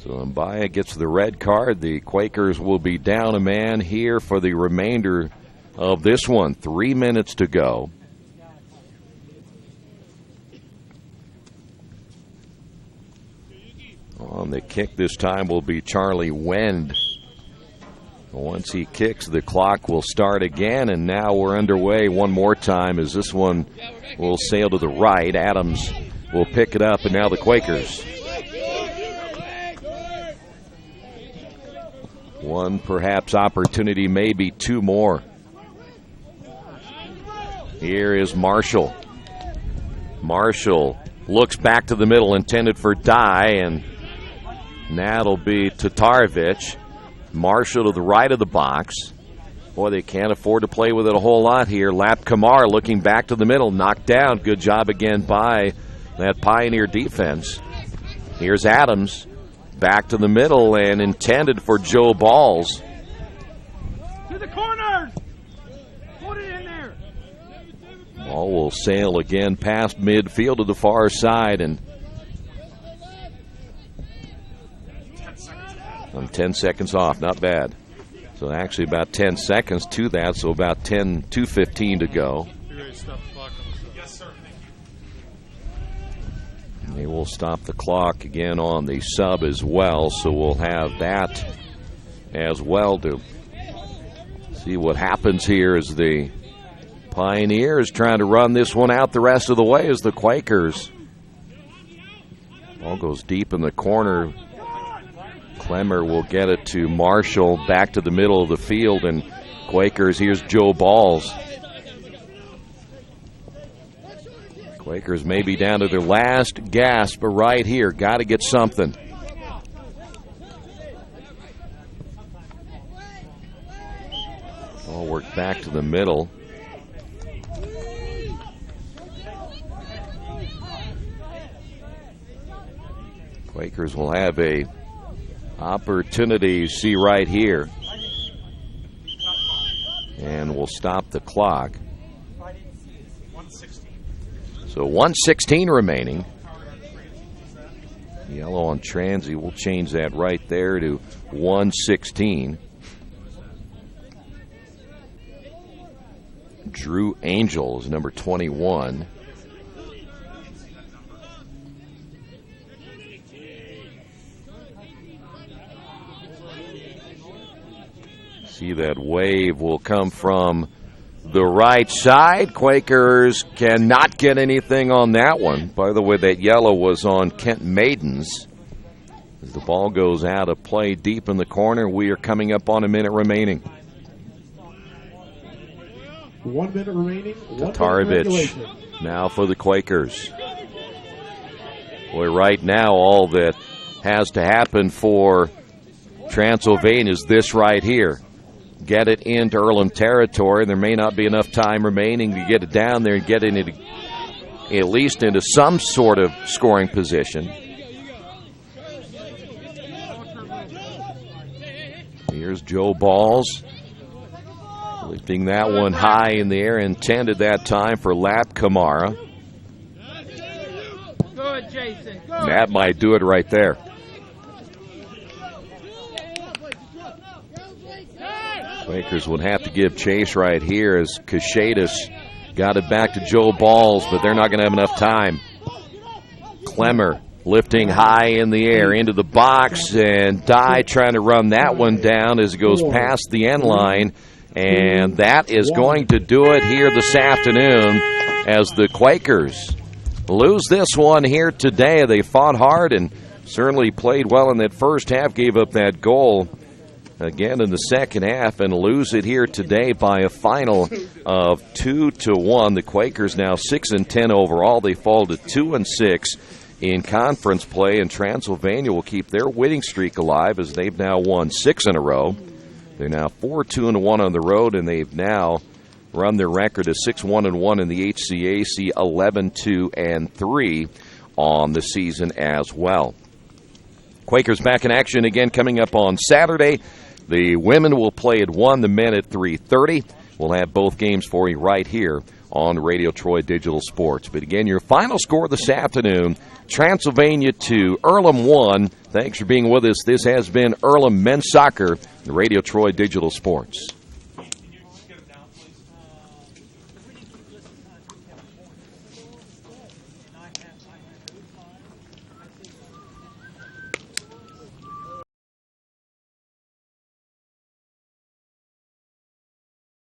So Mbaya gets the red card. The Quakers will be down a man here for the remainder of this one. 3 minutes to go. On the kick this time will be Charlie Wend. Once he kicks, the clock will start again, and now we're underway one more time as this one will sail to the right. Adams will pick it up, and now the Quakers. One perhaps opportunity, maybe two more. Here is Marshall. Marshall looks back to the middle, intended for Dye, and that'll be Tatarovich. Marshall to the right of the box. Boy, they can't afford to play with it a whole lot here. Lap Kamar looking back to the middle, knocked down. Good job again by that Pioneer defense. Here's Adams back to the middle and intended for Joe Balls. To the corners! Put it in there! Ball will sail again past midfield to the far side, and I'm 10 seconds off, not bad. So actually about 10 seconds to that, so about 2:15 to go. They will stop the clock again on the sub as well, so we'll have that as well to see what happens here as the Pioneers trying to run this one out the rest of the way as the Quakers Ball goes deep in the corner. Clemmer will get it to Marshall, back to the middle of the field, and Quakers, here's Joe Balls. Quakers may be down to their last gasp, but right here, got to get something. Ball worked back to the middle. Quakers will have a opportunity, see right here. And we'll stop the clock. So 1:16 remaining. Yellow on Transy. We'll change that right there to 1:16. Drew Angel is number 21. See, that wave will come from the right side. Quakers cannot get anything on that one. By the way, that yellow was on Kent Maidens. As the ball goes out of play deep in the corner, we are coming up on a minute remaining. 1 minute remaining. Tatarovich now for the Quakers. Boy, right now all that has to happen for Transylvania is this right here. Get it into Earlham territory. There may not be enough time remaining to get it down there and get it at least into some sort of scoring position. Here's Joe Balls. Lifting that one high in the air, intended that time for Lap Kamara. Good, Jason. Good. That might do it right there. Quakers would have to give chase right here as Cachetas got it back to Joe Balls, but they're not going to have enough time. Clemmer lifting high in the air into the box, and Dye trying to run that one down as it goes past the end line. And that is going to do it here this afternoon as the Quakers lose this one here today. They fought hard and certainly played well in that first half, gave up that goal again in the second half, and lose it here today by a final of 2-1. The Quakers now 6-10 overall. They fall to 2-6 in conference play, and Transylvania will keep their winning streak alive as they've now won 6 in a row. They're now 4-2-1 on the road, and they've now run their record to 6-1-1 in the HCAC, 11-2-3 on the season as well. Quakers back in action again coming up on Saturday. The women will play at 1, the men at 3:30. We'll have both games for you right here on Radio Troy Digital Sports. But again, your final score this afternoon, Transylvania 2, Earlham 1. Thanks for being with us. This has been Earlham Men's Soccer, Radio Troy Digital Sports.